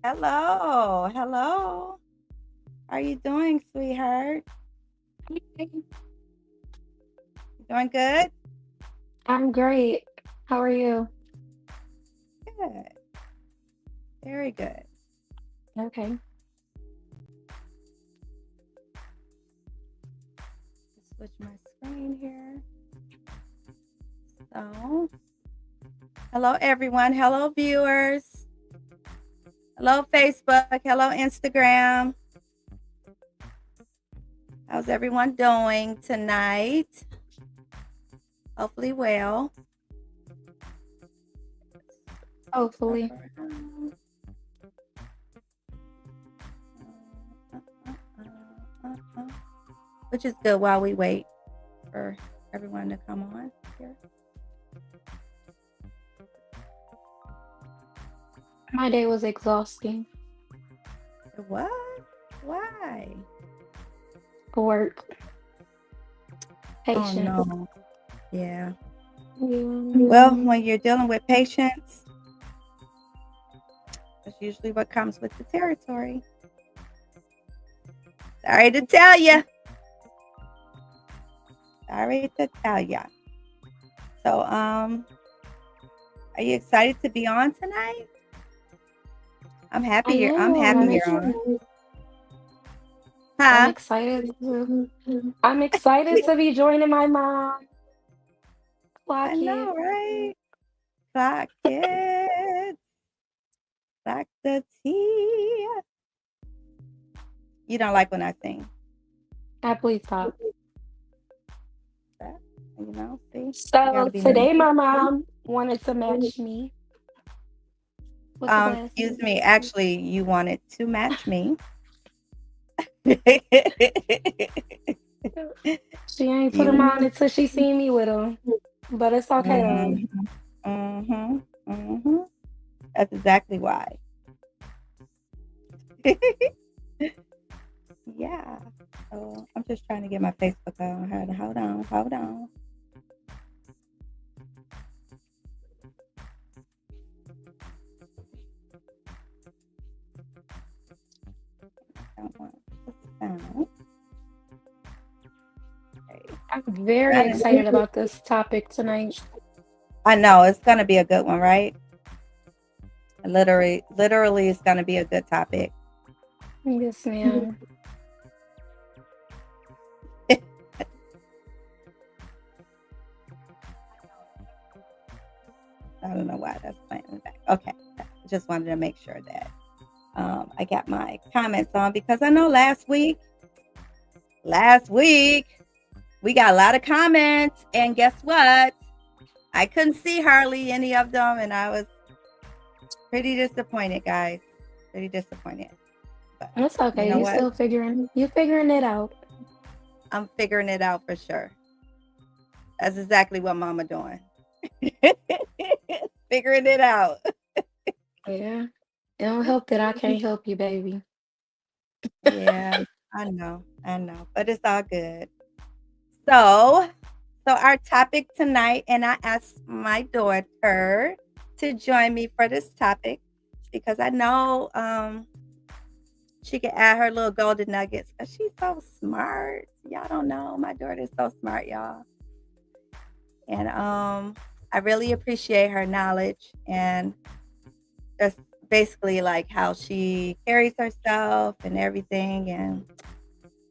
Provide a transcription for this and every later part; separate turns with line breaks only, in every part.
Hello. Hello. How are you doing, sweetheart?
Hey,
You doing good?
I'm great. How are you?
Good. Very good.
Okay.
Just switch my screen here. So, hello, everyone. Hello, viewers. Hello, Facebook. Hello, Instagram. How's everyone doing tonight? Hopefully, well. Up
Hopefully.
around. Which is good while we wait for everyone to come on here.
My day was exhausting.
What? Why?
Work,
Oh
patience.
no. Yeah.
Yeah.
Well, when you're dealing with patients, that's usually what comes with the territory. Sorry to tell you. Sorry to tell ya. So, are you excited to be on tonight? I'm
I
happy you're. I'm
am.
happy you're on.
I'm
Huh?
excited I'm excited to be joining my mom.
I
Clock
know,
it.
right? Clock it. Clock the tea. You don't like when I sing.
Please stop.
That, see, you got
So
to be nice.
today my mom wanted to match me with the
Excuse
glasses.
me. Actually, you wanted to match me.
She ain't put them
you.
on until she seen me with them. But it's okay though.
Mhm. Mhm. Mhm. That's exactly why. Yeah. So I'm just trying to get my Facebook on. Hold on. Hold on. I don't want the sound. Okay.
I'm very
Got it.
excited about this topic tonight.
I know it's gonna be a good one, right? Literally, it's gonna be a good topic.
Yes, ma'am.
I don't know why that's playing in the back. Okay, just wanted to make sure that I got my comments on because I know last week we got a lot of comments, and guess what? I couldn't see hardly any of them, and I was pretty disappointed, guys. Pretty disappointed. But
That's
you
okay.
know what?
You figuring it out.
I'm figuring it out for sure. That's exactly what Mama doing. Figuring it out.
Yeah. It don't help that I can't help you, baby.
Yeah, I know, but it's all good. So, our topic tonight, and I asked my daughter to join me for this topic because I know she can add her little golden nuggets because she's so smart. Y'all don't know, my daughter is so smart, y'all, and I really appreciate her knowledge and just basically like how she carries herself and everything, and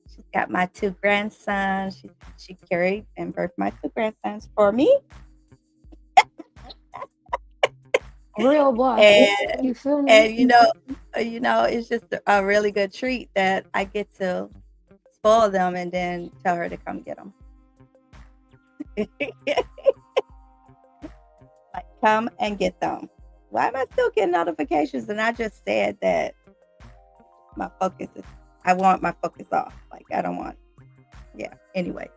she's got my two grandsons. She carried and birthed my two grandsons for me.
Real boss.
And
You feel me?
and it's just a really good treat that I get to spoil them and then tell her to come get them. Like, come and get them. Why am I still getting notifications? And I just said that my focus is, I want my focus off. Like, I don't want, yeah. Anyway.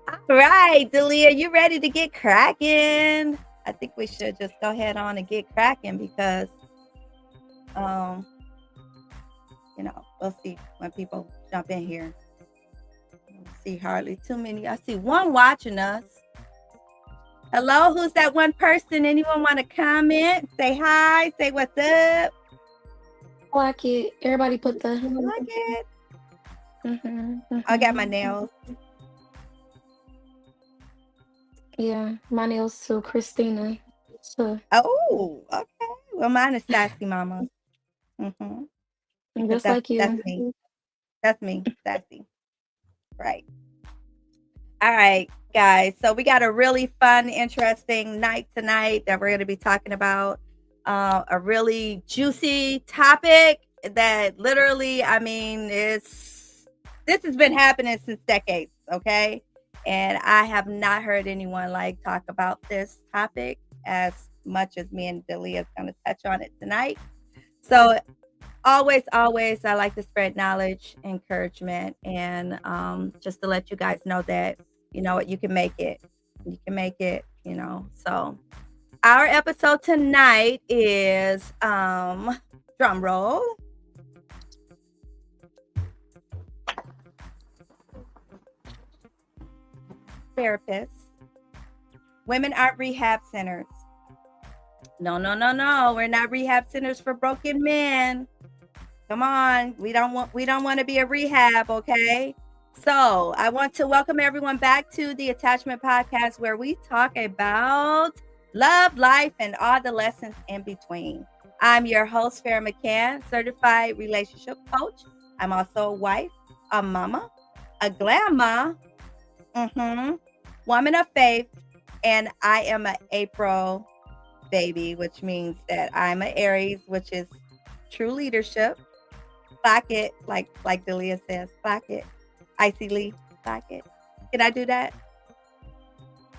All right, Leeee, you ready to get cracking? I think we should just go ahead on and get cracking because, um, we'll see when people jump in here. I don't see hardly too many. I see one watching us. Hello, who's that one person? Anyone want to comment? Say hi, say what's up.
like it. Everybody put the.
Like it.
Mm-hmm,
I got my
mm-hmm.
nails.
Yeah, my nails too, Christina. So
Oh, okay. Well, mine is Sassy Mama. Mm-hmm. Because
just like
that's
you.
me. That's me, Sassy. Right. All right, guys. So we got a really fun, interesting night tonight that we're going to be talking about. A really juicy topic that literally, I mean, this has been happening since decades, okay? And I have not heard anyone like talk about this topic as much as me and Delia is going to touch on it tonight. So always, I like to spread knowledge, encouragement, and just to let you guys know that you know what, you can make it. You can make it, you know. So our episode tonight is drum roll, therapists. Women aren't rehab centers. No. We're not rehab centers for broken men. Come on. We don't want to be a rehab, okay? So, I want to welcome everyone back to the Attachment Podcast where we talk about love, life, and all the lessons in between. I'm your host, Farrah McCann, certified relationship coach. I'm also a wife, a mama, a grandma, woman of faith, and I am an April baby, which means that I'm an Aries, which is true leadership. Clock it, like Delia says, clock it. Icey Leeee, clock it. Can I do that?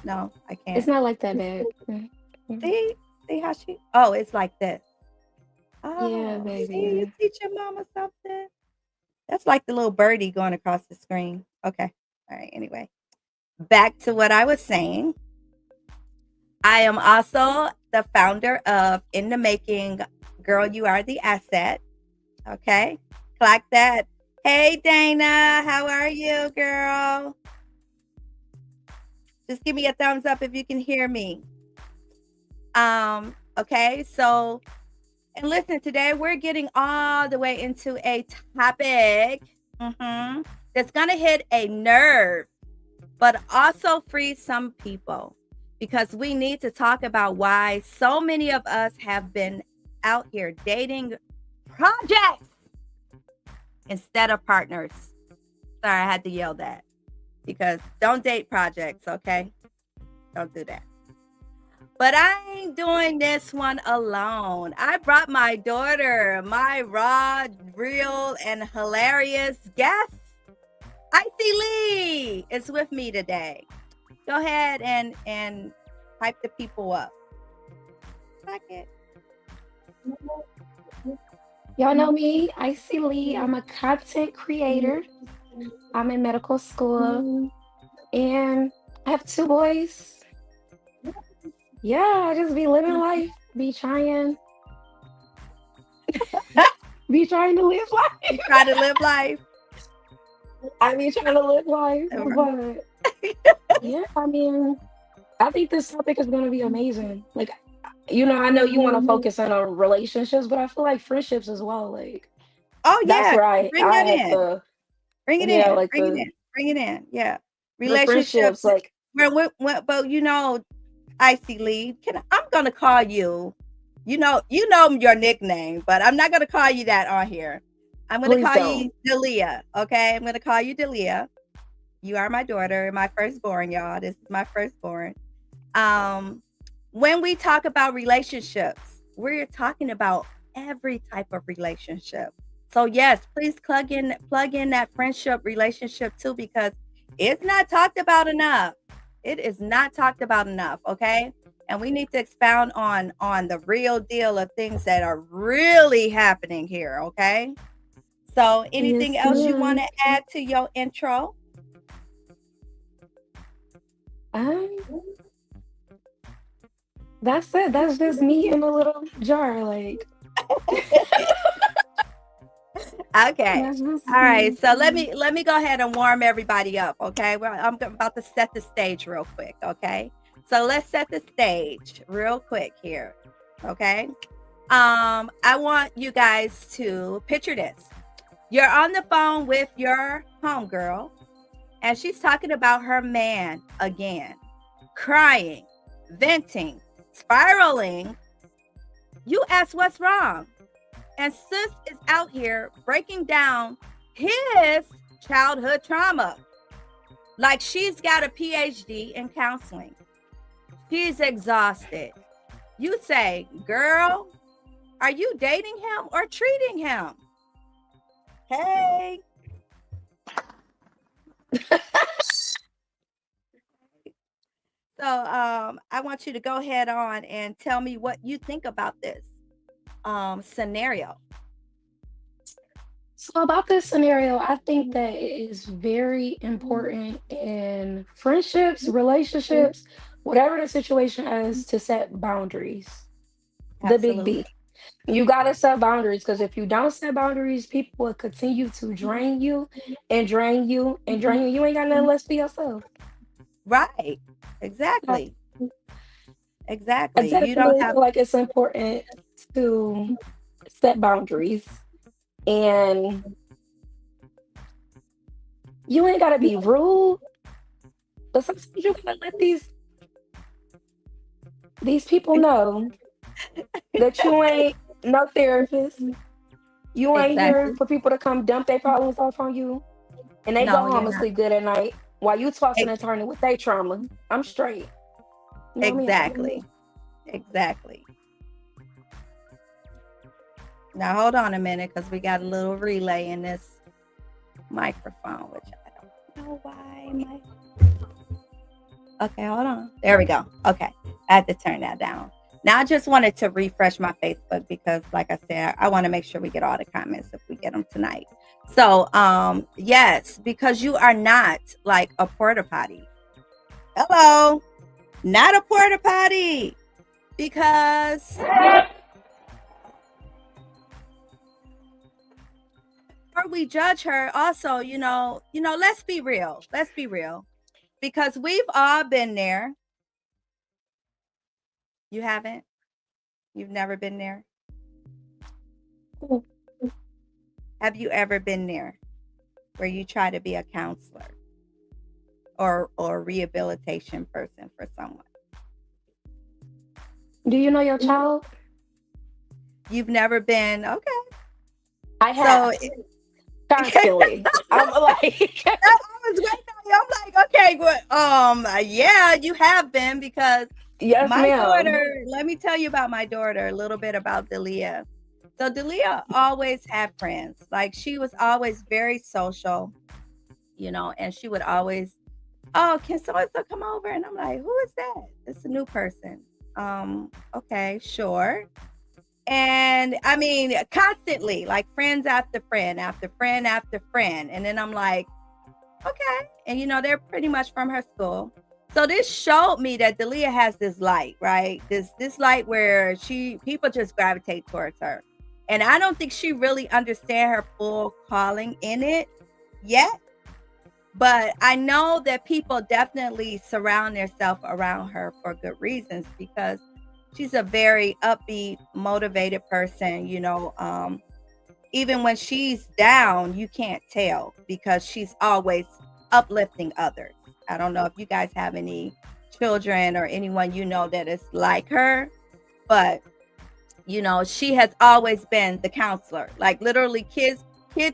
No, I
It's
can't.
not like that bad. Mm-hmm.
See how she? Oh, it's like this.
Yeah,
Oh, see, you
baby.
teach your mama something. That's like the little birdie going across the screen. Okay. All right. Anyway, back to what I was saying. I am also the founder of In the Making Girl, You Are the Asset. Okay. Clock that. Hey, Dana. How are you, girl? Just give me a thumbs up if you can hear me. Okay. So, and listen, today we're getting all the way into a topic that's going to hit a nerve, but also free some people because we need to talk about why so many of us have been out here dating projects instead of partners. Sorry, I had to yell that because don't date projects, okay? Don't do that. But I ain't doing this one alone. I brought my daughter, my raw, real, and hilarious guest, Icey Leeee, is with me today. Go ahead and hype the people up. Like it.
Y'all know me, Icey Leeee. I'm a content creator. I'm in medical school, and I have 2 boys. Yeah, I just be living life, be trying to live life.
Try to live life.
I be trying to live life, but yeah, I mean, I think this topic is gonna be amazing. Like, I know you want to focus on our relationships, but I feel like friendships as well. Like,
Oh
that's
yeah,
where I
bring
I
that
have
in.
to,
Bring it
yeah,
in.
like
Bring it in. Bring it in. Yeah.
the friendships,
Relationships.
like
But Icey Leeee, I'm gonna call you. You know your nickname, but I'm not gonna call you that on here. I'm gonna
please
call you
don't.
Delia. Okay, I'm gonna call you Delia. You are my daughter, my firstborn, y'all. This is my firstborn. Um, when we talk about relationships, we're talking about every type of relationship. So yes, please plug in that friendship relationship too, because it's not talked about enough. It is not talked about enough, okay? And we need to expound on the real deal of things that are really happening here, okay? So anything
Yes,
else you want
ma'am.
to add to your intro?
Um, that's it. That's just me in a little jar. Like,
Okay.
that's just
All right.
me.
So let me go ahead and warm everybody up. Okay. Well, I'm about to set the stage real quick. Okay. So let's set the stage real quick here. Okay. I want you guys to picture this. You're on the phone with your homegirl, and she's talking about her man again, crying, venting, spiraling. You ask what's wrong. And sis is out here breaking down his childhood trauma. Like she's got a PhD in counseling. She's exhausted. You say, girl, are you dating him or treating him? Hey. So I want you to go ahead on and tell me what you think about this scenario.
So about this scenario, I think that it is very important in friendships, relationships, whatever the situation is, to set boundaries. The big
Absolutely.
B. You gotta set boundaries because if you don't set boundaries, people will continue to drain you and drain you and drain you. You ain't got nothing left for yourself.
Right.
I
Exactly.
I
Exactly. You don't
definitely
have
feel like it's important to set boundaries, and you ain't gotta be rude, but sometimes you gotta let these people know that you ain't no therapist. You ain't here
exactly.
for people to come dump their problems off on you, and they go
No, you're
home and
not.
sleep good at night while you tossing and
Ex-
turning with their trauma. I'm straight. You know me out.
exactly. Exactly. Now hold on a minute because we got a little relay in this microphone, which I don't know why. Okay, hold on. There we go. Okay. I had to turn that down. Now I just wanted to refresh my Facebook because like I said, I want to make sure we get all the comments if we get them tonight. So yes, because you are not like a porta potty. Hello. Not a porta potty. Because before we judge her, also, let's be real. Let's be real. Because we've all been there. You haven't? You've never been there? Have you ever been there where you try to be a counselor or rehabilitation person for someone?
Do you know your child?
You've never been okay.
I
So
have constantly. I'm like,
I was waiting on you. I'm like, okay, good. Yeah, you have been because
yes,
my
ma'am.
daughter. Let me tell you about my daughter. A little bit about Leeee. So Leeee always had friends. Like she was always very social, and she would always, oh, can so and so come over? And I'm like, who is that? It's a new person. Okay, sure. And I mean, constantly, like friends after friend, after friend after friend. And then I'm like, okay. And they're pretty much from her school. So this showed me that Leeee has this light, right? This light where people just gravitate towards her. And I don't think she really understand her full calling in it yet. But I know that people definitely surround themselves around her for good reasons because she's a very upbeat, motivated person, even when she's down, you can't tell because she's always uplifting others. I don't know if you guys have any children or anyone that is like her, but she has always been the counselor. Like literally kids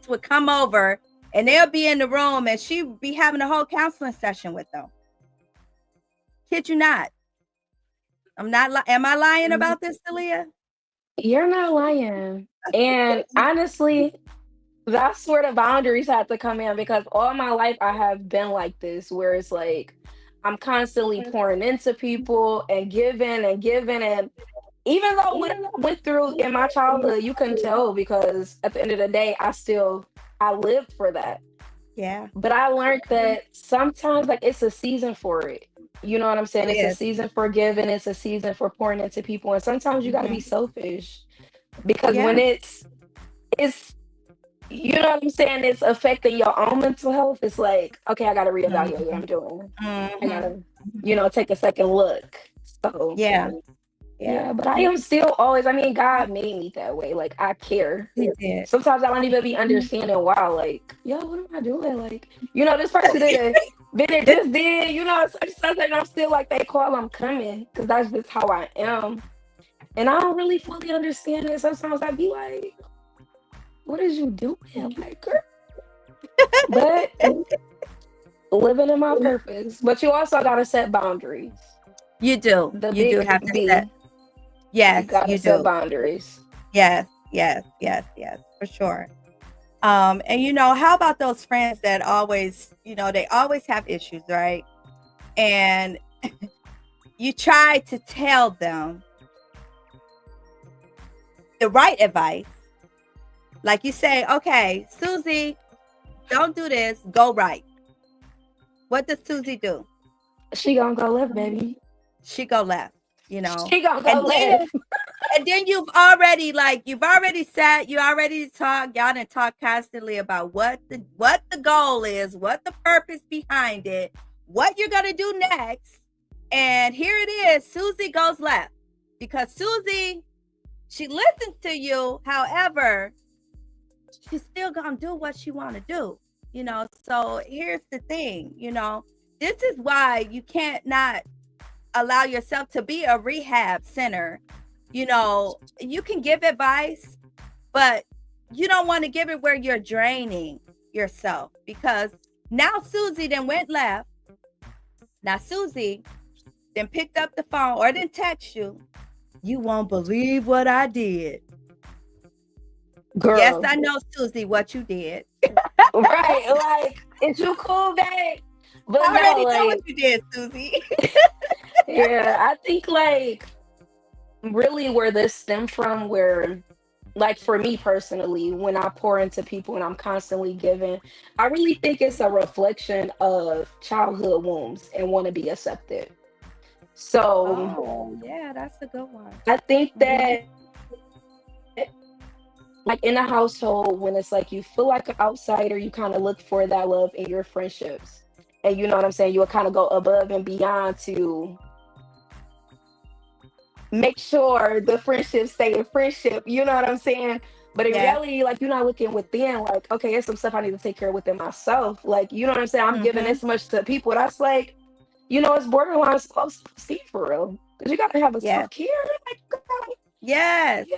would come over and they'll be in the room and she would be having a whole counseling session with them. Kid you not. Am I lying about this, Leeee?
You're not lying. And honestly, that's where the boundaries have to come in because all my life I have been like this, where it's like I'm constantly pouring into people and giving and giving. And even though what I went through in my childhood, you couldn't tell because at the end of the day, I lived for that.
Yeah,
But I learned that sometimes like it's a season for it. You know what I'm saying?
it
It's a
is.
season for giving, it's a season for pouring into people. And sometimes you gotta be
Mhm.
selfish because when
Yeah.
it's you know what I'm saying, it's affecting your own mental health, it's like, okay, I gotta reevaluate what
Mhm.
I'm doing. I
Mhm.
gotta, take a second look. So
Yeah. Yeah,
Yeah, but I am still always, I mean, God made me that way. Like, I care.
he did.
Sometimes I don't even be understanding why. Like, yo, what am I doing? Like, this person didn't, been it just did, such something. I'm still like, they call, I'm coming. Because that's just how I am. And I don't really fully understand it. Sometimes I be like, what is you doing? Like, girl. But living in my purpose. But you also got to set boundaries.
You do.
The
You do
big
have to set.
B, you
Yes,
got to
you
set
do.
boundaries.
Yes, yes, yes, yes, for sure. And how about those friends that always, they always have issues, right? And you try to tell them the right advice. Like you say, okay, Susie, don't do this, go right. What does Susie do?
She gonna go live, baby.
She go left,
She gonna go
and then
live.
you've already sat, you already talked, y'all done talk constantly about what the goal is, what the purpose behind it, what you're gonna do next. And here it is, Susie goes left. Because Susie, she listens to you, however, she's still gonna do what she wanna do. So here's the thing, this is why you can't not allow yourself to be a rehab center. You can give advice, but you don't want to give it where you're draining yourself, because now Susie then went left. Now Susie then picked up the phone or then text you. You won't believe what I did.
Girl.
Yes, I know, Susie, what you did.
Right, like, is you cool, babe? But
I
no,
already know what
like,
you did, Susie.
yeah, I think, like, really where this stemmed from, where, like, for me personally, when I pour into people and I'm constantly giving, I really think it's a reflection of childhood wounds and want to be accepted. So
Oh, yeah, that's a good one.
I think
Mhm.
that, like, in a household, when it's like you feel like an outsider, you kind of look for that love in your friendships. And you know what I'm saying? You will kind of go above and beyond to make sure the friendships stay in friendship. You know what I'm saying? But in
Yeah.
reality, like, you're not looking within, like, okay, there's some stuff I need to take care of within myself. Like, you know what I'm saying? I'm giving
Hmm.
this much to people. That's like, it's borderline self-esteem for real. Because you got to have a
Yes.
self-care. Like, girl,
Yes.
yeah.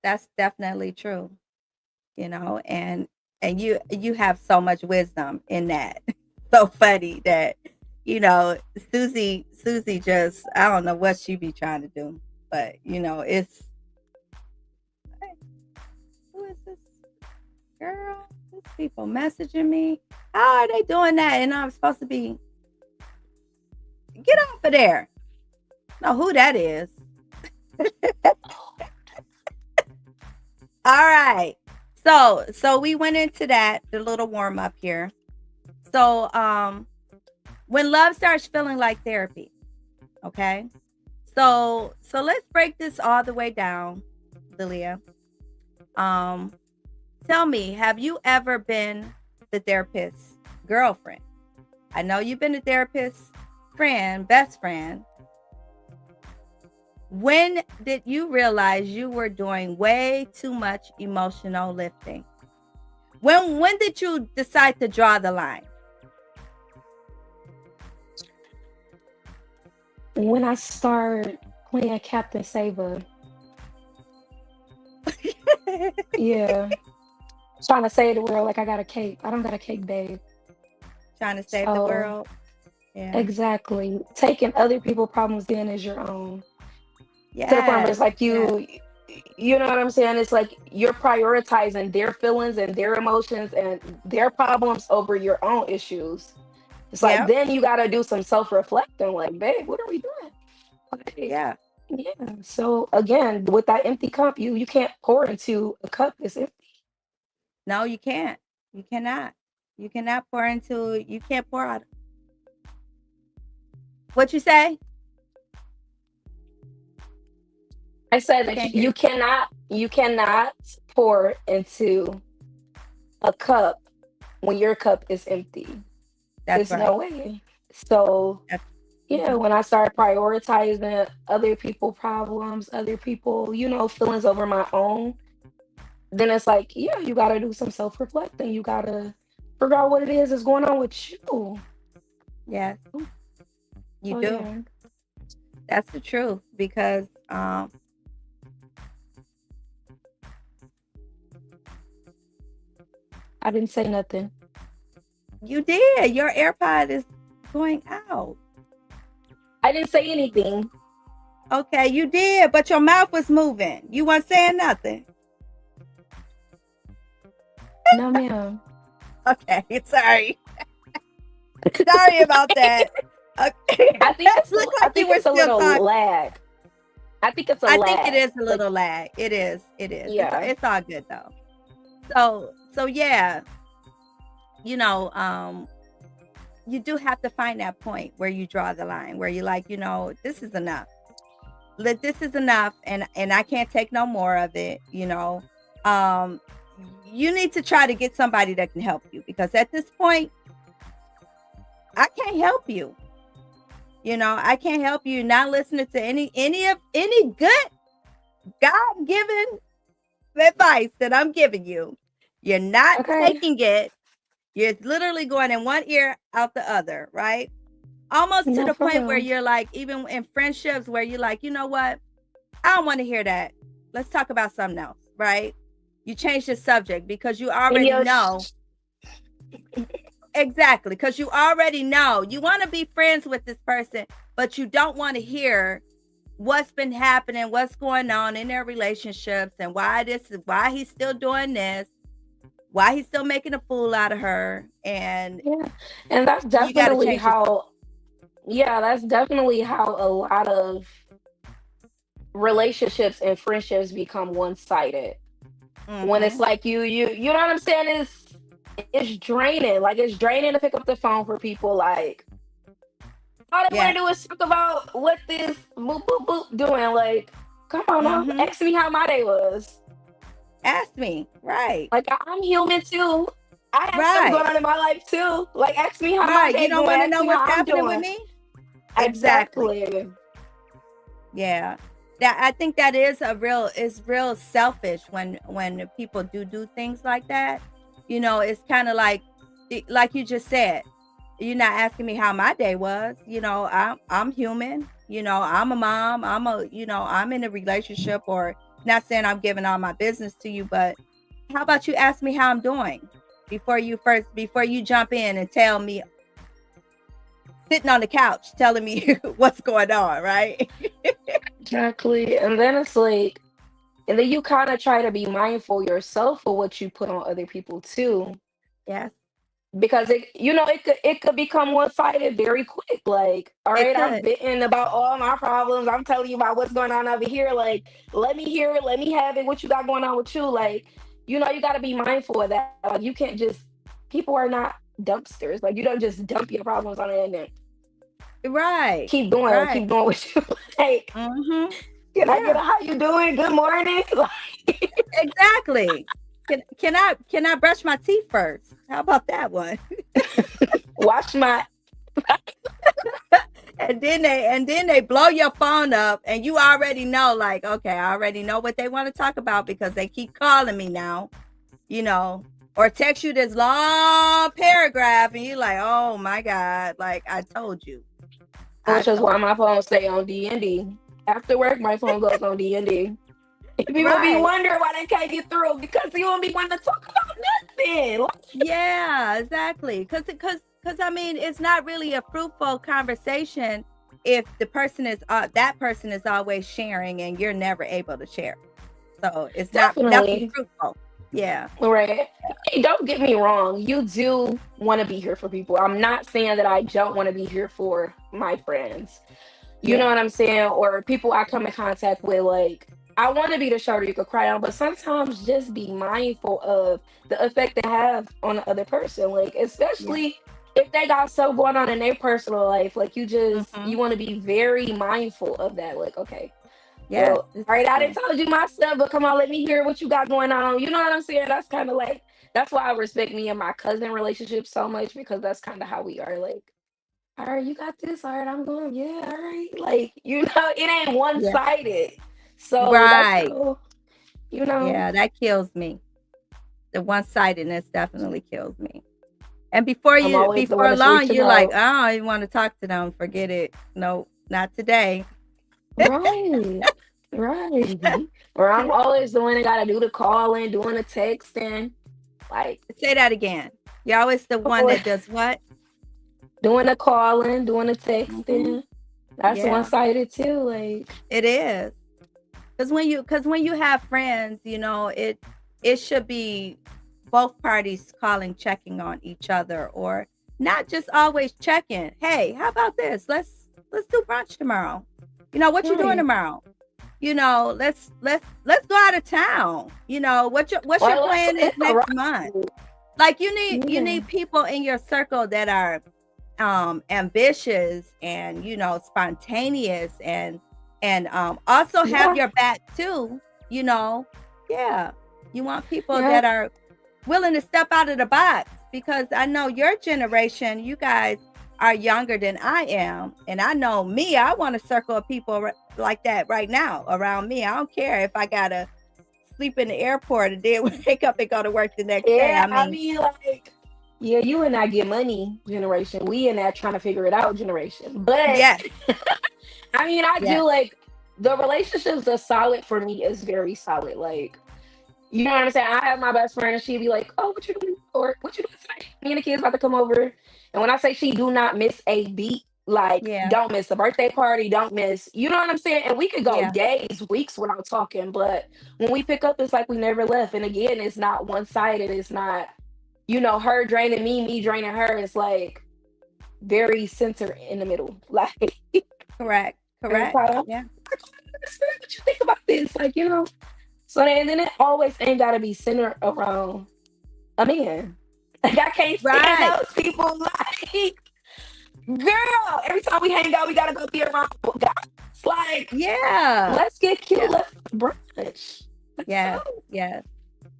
That's definitely true. And you have so much wisdom in that. So funny that Susie just, I don't know what she be trying to do, but it's, hey, who is this girl? These people messaging me. How are they doing that? And I'm supposed to be, get off of there. Know who that is. All right. So we went into that, the little warm up here. So when love starts feeling like therapy, okay? So let's break this all the way down, Leeee. Um Tell me, have you ever been the therapist's girlfriend? I know you've been a therapist's friend, best friend. When did you realize you were doing way too much emotional lifting? When did you decide to draw the line?
When I start playing Captain Saber, yeah, trying to save the world like I got a cake. I don't got a cake, babe.
Trying to save the
So,
world? Yeah.
exactly. Taking other people's problems in as your own. To the point where it's
Yes.
like
Yes.
you know what I'm saying? It's like you're prioritizing their feelings and their emotions and their problems over your own issues. It's like
Yep.
then you got to do some self-reflecting. Like, babe, what are we doing? Like,
Yeah.
yeah. So again, with that empty cup, you can't pour into a cup that's empty.
No, you can't. You cannot. You cannot pour into, you can't pour out. What you say?
I said
I
that
can't hear
you
you.
cannot pour into a cup when your cup is empty.
That's
There's no
right.
way. So
That's
Yeah,
Mhm.
when I start prioritizing other people problems, other people, feelings over my own, then it's like, yeah, you gotta do some self-reflecting. You gotta figure out what it is that's going on with you.
Yes, you
So
do.
yeah,
That's the truth because
I didn't say nothing.
you did. Your AirPod is going out.
I didn't say anything.
Okay, you did, but your mouth was moving. You weren't saying nothing.
No, ma'am.
Okay, sorry. Sorry about that. Okay.
I think it's a,
Looked
I
like you
think
were
it's a
still
little
talking.
lag. I think it's a
I think it
lag.
is a
Like,
little lag. It is. It is.
yeah.
It's all good though. So yeah, you know, you do have to find that point where you draw the line, where you're like, this is enough. This is enough, and I can't take no more of it. Um, you need to try to get somebody that can help you because at this point, I can't help you. I can't help you not listening to any good God given advice that I'm giving you. You're not
Okay.
taking it. You're literally going in one ear out the other, right? Almost to
No,
the
for
point where
real.
you're like, even in friendships, where you're like, you know what? I don't want to hear that. Let's talk about something else, right? You change the subject because you
And
already know. Exactly, because you already know you want to be friends with this person, but you don't want to hear what's been happening, what's going on in their relationships, and why he's still doing this, why he's still making a fool out of her, and
yeah, and that's
you got to
definitely
change your
how. Yeah, that's definitely how a lot of relationships and friendships become one-sided. When it's
Mhm.
like you know what I'm saying? It's draining. Like it's draining to pick up the phone for people. Like all they want
Yes.
to do is talk about what this boop boop boop doing. Like, come on now,
Mhm.
ask me how my day was.
Ask me. Right.
Like I'm human too. I have stuff going
Right.
on in my life too. Like ask me how my
Right. You
day
don't
going.
want to
Ask
know
me
what's
how I'm
happening with
doing.
me? Exactly.
Exactly.
Yeah. That I think that is real selfish when people do things like that. It's kind of like you just said. You're not asking me how my day was. I'm human. I'm a mom. I'm in a relationship, or not saying I'm giving all my business to you, but how about you ask me how I'm doing before you jump in and tell me, sitting on the couch telling me what's going on, right?
Exactly. And then it's like, and then you kind of try to be mindful yourself for what you put on other people too,
Yes,
because it could become one-sided very quick. Like, all
it
right, I'm
could.
venting about all my problems. I'm telling you about what's going on over here. Like, let me hear it. Let me have it. What you got going on with you? Like, you got to be mindful of that. Like, you can't just. People are not dumpsters. Like, you don't just dump your problems on it and then
Right,
keep
right.
doing what you like.
Mhm.
Can I get
Yeah,
a how you doing? Good morning. Like,
exactly. Can I brush my teeth first? How about that one?
wash my.
And then they blow your phone up, and you already know, like, okay, I already know what they want to talk about because they keep calling me now, you know, or text you this long paragraph, and you're like, oh my God, like I told you. I
Which is why
told
my phone stay on D&D. After work, my phone goes on D&D.
you.
People be
Right.
wondering why they can't get through because you don't be wanting to talk about nothing. Like,
Yeah, exactly. Cause I mean, it's not really a fruitful conversation if that person is always sharing and you're never able to share. So it's not nothing
definitely.
fruitful. Yeah.
Right. Hey, don't get me wrong. You do want to be here for people. I'm not saying that I don't want to be here for my friends. You know
Yeah.
what I'm saying? Or people I come in contact with, like, I want to be the shoulder you could cry on, but sometimes just be mindful of the effect they have on the other person. Like,
Yeah.
especially if they got so going on in their personal life, like
Mhm.
you want to be very mindful of that. Like, okay,
Yes,
well,
this
all
is
right, I didn't
true.
told you my stuff, but come on, let me hear what you got going on. You know what I'm saying? That's kind of that's why I respect me and my cousin relationship so much because that's kind of how we are. Like, all right, you got this. All right, I'm going. Yeah, all right. Like, it ain't one
Yeah.
sided. So that's
Right.
how, you know,
Yeah, that kills me. The one-sidedness definitely kills me. And before
I'm
you
always the one
before
that's
long,
reaching
you're like,
out.
"I don't even wanna talk to them. Forget it. No, not today."
Right. Right. Or I'm always the one that gotta do the calling, doing the texting, like
Say that again. You're always the one
always
that does what?
doing the calling, doing the
Mhm.
texting. That's one
Yeah,
sided too. Like,
it is. Because when you have friends, it should be both parties calling, checking on each other, or not just always checking. Hey, how about this? Let's do brunch tomorrow. What you doing
right.
tomorrow? Let's go out of town. What's your
Well, let's
plan this
it's a
next month?
right.
Like you
Yeah.
need people in your circle that are ambitious and spontaneous and also have
Yeah.
your back too. you know yeah, you want people
Yeah.
that are willing to step out of the box, because I know your generation, you guys are younger than I am, and I know me, I want a circle of people like that right now around me. I don't care if I gotta sleep in the airport and then wake up and go to work the next day.
Yeah.
I
I
mean,
mean, like, yeah, you and I get money generation. We in that trying to figure it out generation. But
yes,
I mean, I
yes,
do like the relationships are solid for me is very solid. Like, you know what I'm saying? I have my best friend and she'd be like, "Oh, what you doing? Or what you doing tonight? Me and the kids about to come over." And when I say she do not miss a beat, like
yeah,
don't miss a birthday party, don't miss, you know what I'm saying? And we could go
yeah,
days, weeks without talking, but when we pick up, it's like we never left. And again, it's not one sided. It's not, her draining me, me draining her. It's like very center in the middle. Like,
correct,
and it's
correct,
like,
yeah,
what you think about this? Like, So then it always ain't gotta be centered around a man. Like I can't stand
right,
those people. Like, girl, every time we hang out, we gotta go be around guys. Like,
yeah,
let's get cute.
yeah,
Let's brunch. Let's
yes,
go.
yes.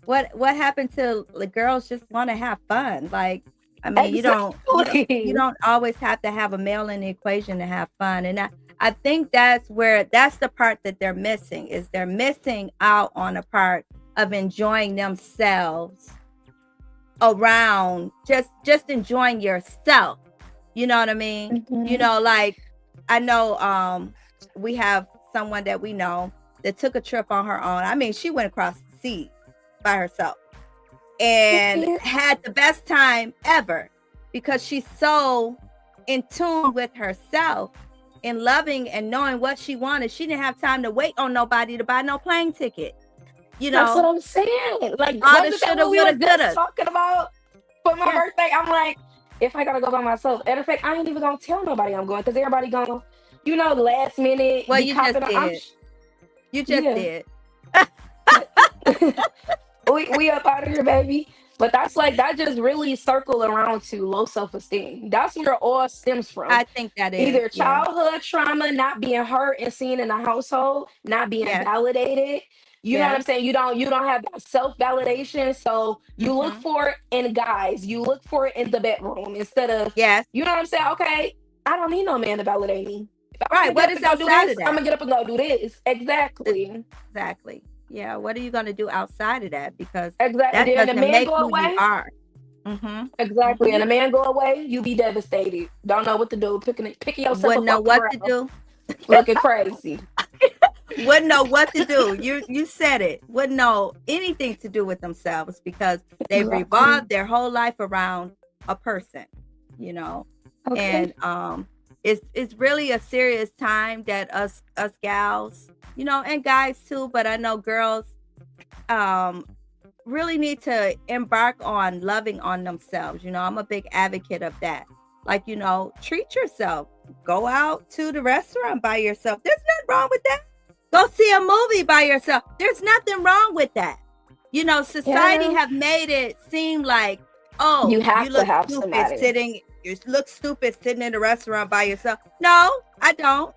What happened to the girls just want to have fun? Like, I mean, you
Exactly.
don't always have to have a male in the equation to have fun. And I think that's the part that they're missing, is they're missing out on a part of enjoying themselves around, just enjoying yourself. You know what I mean?
Mhm.
Like, I know we have someone that we know that took a trip on her own. I mean, she went across the sea by herself and
Yeah.
had the best time ever, because she's so in tune with herself and loving and knowing what she wanted. She didn't have time to wait on nobody to buy no plane ticket. You
That's what
know,
I'm saying. Like,
all the
wasn't that
shoulda,
what we
woulda,
was just
coulda.
talking about for my
Yeah.
birthday? I'm like, if I gotta go by myself, matter of fact, I ain't even gonna tell nobody I'm going because everybody gonna, last minute
Well,
be
you just
copping.
did. You just
Yeah.
did.
we up out of here, baby. But that's like that just really circle around to low self esteem. That's where it all stems from.
I think that is.
Either
Yeah.
childhood trauma, not being heard and seen in the household, not being
Yes.
validated. You know what I'm
Yes.
saying? You don't have that self validation, so you look
Mhm.
for it in guys. You look for it in the bedroom instead of,
Yes.
you know what I'm saying? Okay, I don't need no man to validate me. If I want
Right.
to get
What
up
is
and go do
outside
this,
of
I'm
that?
gonna get up and go do this.
E
Exactly.
exactly. Yeah, what are you gonna do outside of that? Because
Exactly.
that
Then the
doesn't
man
make
go
who you
away.
are. Mhm.
Exactly. And
Mhm.
a man go away, you be devastated. Don't know what to do. Picking yourself
Wouldn't
up
know
off the
what
ground,
to do.
looking crazy.
Wouldn't know what to do. You said it. Wouldn't know anything to do with themselves, because they've
Exactly.
revolved their whole life around a person, you know.
Okay.
And it's really a serious time that us gals, and guys too, but I know girls um really need to embark on loving on themselves. I'm a big advocate of that. Like, treat yourself. Go out to the restaurant by yourself. There's nothing wrong with that. Go see a movie by yourself. There's nothing wrong with that. Society
Yeah.
have made it seem like,
You
oh,
have to have somebody.
you look stupid sitting in the restaurant by yourself. No, I don't.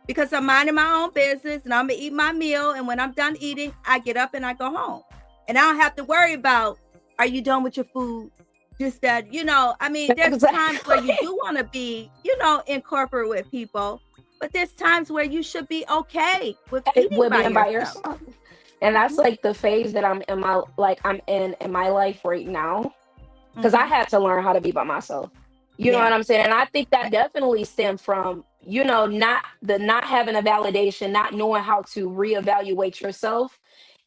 Because I'm minding my own business and I'm gonna eat my meal. And when I'm done eating, I get up and I go home. And I don't have to worry about, are you done with your food? just that, I mean, there's times where you
Exactly.
do want to be, in corporate with people, but there's times where you should be okay with eating
With
by
being by
yourself.
yourself. And that's
Mhm.
like the phase that I'm in my life right now. Because I
Mhm.
had to learn how to be by myself. You know
Yeah.
what I'm saying? And I think that
Right.
definitely stemmed from, not having a validation, not knowing how to reevaluate yourself.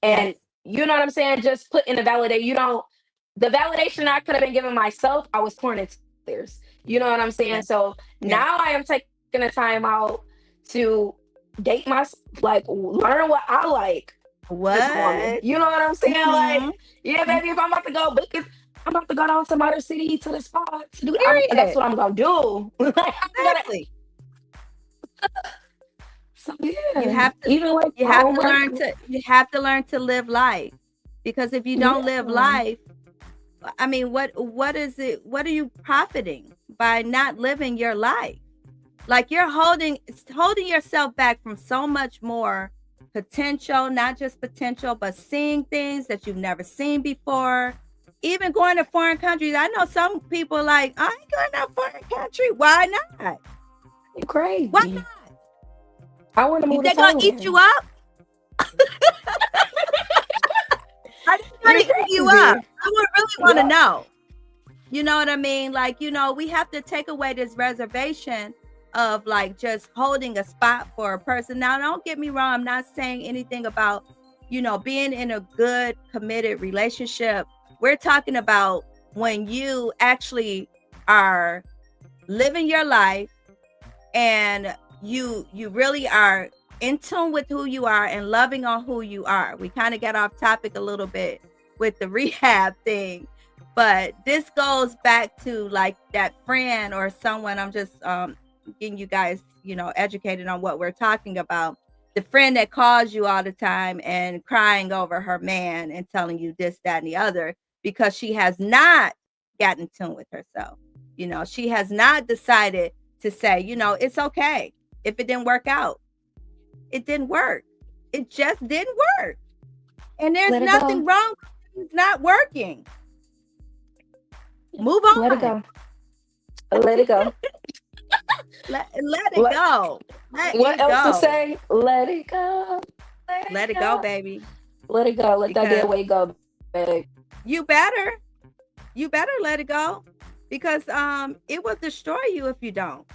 Yes.
And you know what I'm saying? Just putting the validation I could have been giving myself, I was pouring into others. You know what I'm saying?
Yeah.
So
Yeah.
now I am taking the time out to date myself, like learn what I like as a woman.
What?
You know what I'm saying? Like,
Mhm.
yeah,
Mhm.
baby, if I'm about to go book it, I'm about to go down to Motor City to the spot to do. That's
Period.
what I'm gonna do. Like, I'm gonna.
Exactly.
So
You
yeah,
have to
even like
you have to
homework.
learn to live life, because if you don't live
Yeah,
life, I mean, what is it? What are you profiting by not living your life? Like, you're holding yourself back from so much more potential, not just potential, but seeing things that you've never seen before. Even going to foreign countries. I know some people like, I ain't going to a foreign country. Why not?
you
Why
crazy.
not?
I want to move to
They gonna eat you
Thailand.
up? Are they
You're
gonna eat you up?
crazy.
I would really want to
Yep.
know. You know what I mean? Like, we have to take away this reservation of like just holding a spot for a person. Now, don't get me wrong. I'm not saying anything about, being in a good, committed relationship. We're talking about when you actually are living your life, and you really are in tune with who you are and loving on who you are. We kind of got off topic a little bit with the rehab thing, but this goes back to like that friend or someone. I'm just getting you guys, educated on what we're talking about. The friend that calls you all the time and crying over her man and telling you this, that, and the other, because she has not gotten in tune with herself. She has not decided to say, it's okay if it didn't work out. It didn't work. It just didn't work. And there's
Let it
nothing
go.
wrong with it's not working. Move
Let it
on.
go. Let it go.
Let it
Let,
go. Let
what
it
else to
go.
say? Let it go. Let
Let
it
it go,
go.
baby.
Let it go. Let that
Because
dead weight go, babe.
you better, let it go. Because it will destroy you if you don't.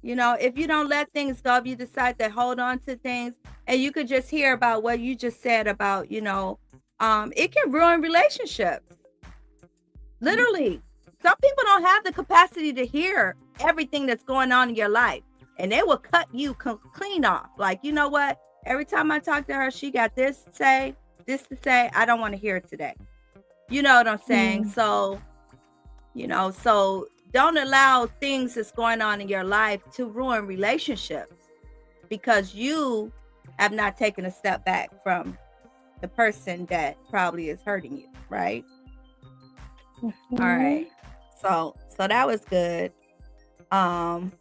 If you don't let things go, if you decide to hold on to things, and you could just hear about what you just said about, it can ruin relationships. Literally. Some people don't have the capacity to hear everything that's going on in your life, and they will cut you clean off. Like, you know what? Every time I talk to her, she got this to say. I don't want to hear it today. You know what I'm saying?
Mm.
So don't allow things that's going on in your life to ruin relationships, because you have not taken a step back from the person that probably is hurting you, right? All
Mhm.
right. So that was good. Um,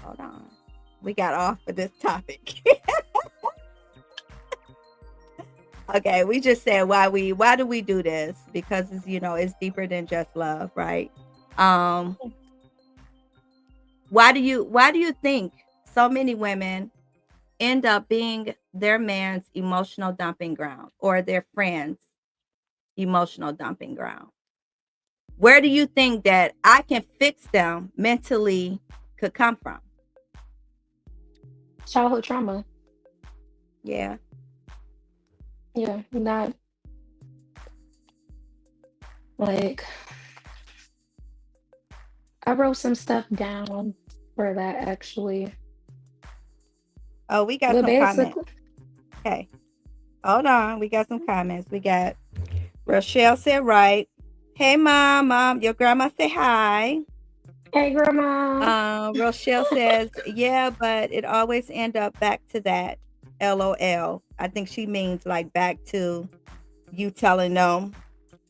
Hold on. We got off of this topic. Okay, we just said why do we do this? Because it's deeper than just love, right? Um, why do you think so many women end up being their man's emotional dumping ground, or their friends' emotional dumping ground? Where do you think that I can fix them mentally could come from?
Childhood trauma.
Yeah.
Yeah, not like I wrote some stuff down for that actually.
Oh, we got
But
some comments.
basically,
Okay. Hold on. We got some comments. We got Rochelle said right. Hey mom, your grandma say hi.
hey grandma.
Rochelle says, yeah, but it always end up back to that. LOL. I think she means like back to you telling them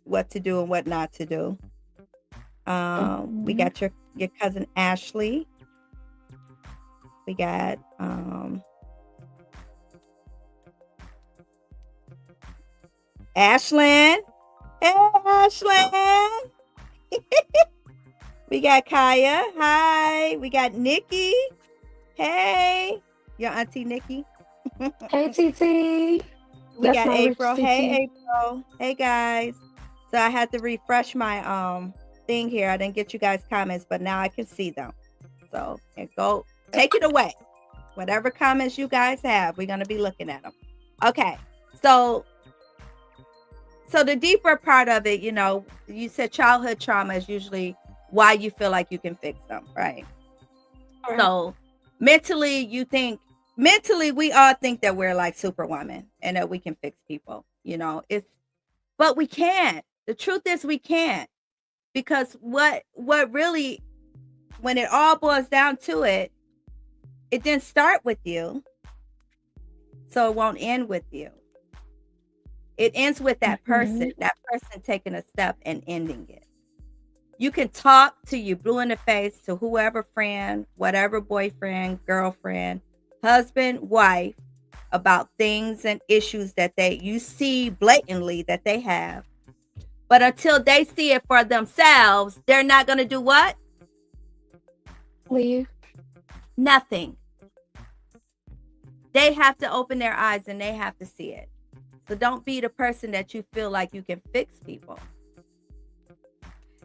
what to do and what not to do. We
Mhm.
got your cousin Ashley. We got Ashlyn. Hey, Ashlyn. We got Kaya. Hi. We got Nikki. Hey. Your auntie Nikki.
Hey, TT.
We
That's
got
my rich
April.
TT.
Hey, April. Hey, guys. So I had to refresh my thing here. I didn't get you guys' comments, but now I can see them. So go take it away. Whatever comments you guys have, we're gonna be looking at them. Okay. So the deeper part of it, you said childhood trauma is usually why you feel like you can fix them, right?
All right.
So mentally we all think that we're like superwoman and that we can fix people, but we can't. The truth is we can't, because what really, when it all boils down to it, it didn't start with you, so it won't end with you. It ends with that person taking a step and ending it. You can talk to you blue in the face, to whoever friend, whatever boyfriend, girlfriend, husband, wife, about things and issues that you see blatantly that they have. But until they see it for themselves, they're not going to do what?
Leave.
Nothing. They have to open their eyes and they have to see it. So don't be the person that you feel like you can fix people.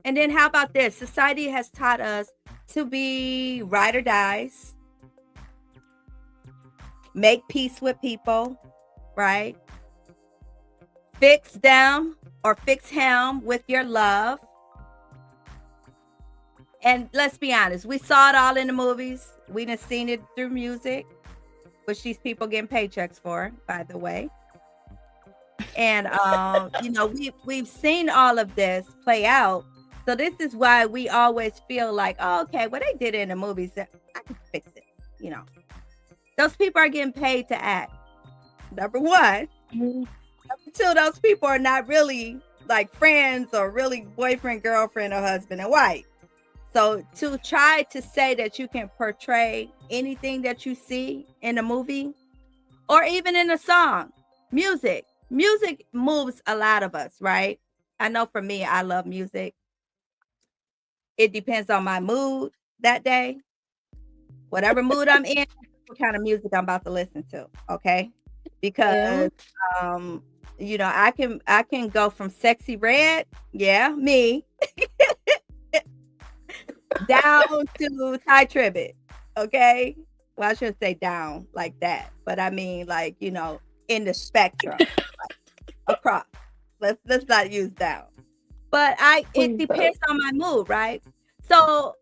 And then how about this? Society has taught us to be ride or dies, make peace with people, right? Fix them or fix him with your love. And let's be honest, we saw it all in the movies. We done seen it through music, which these people getting paychecks for, by the way. And we've seen all of this play out. So this is why we always feel like, oh, okay, well, they did it in the movies, I can fix it. Those people are getting paid to act. Number one. Number two, those people are not really like friends or really boyfriend, girlfriend, or husband and wife. So to try to say that you can portray anything that you see in a movie or even in a song, music moves a lot of us, right? I know for me, I love music. It depends on my mood that day. Whatever mood I'm in, what kind of music I'm about to listen to, okay? Because I can go from Sexy Red, yeah, me, down to Ty Tribbett, okay? Well, I shouldn't say down like that, but I mean like, in the spectrum, like, across. Let's not use down. But it depends on my mood, right? So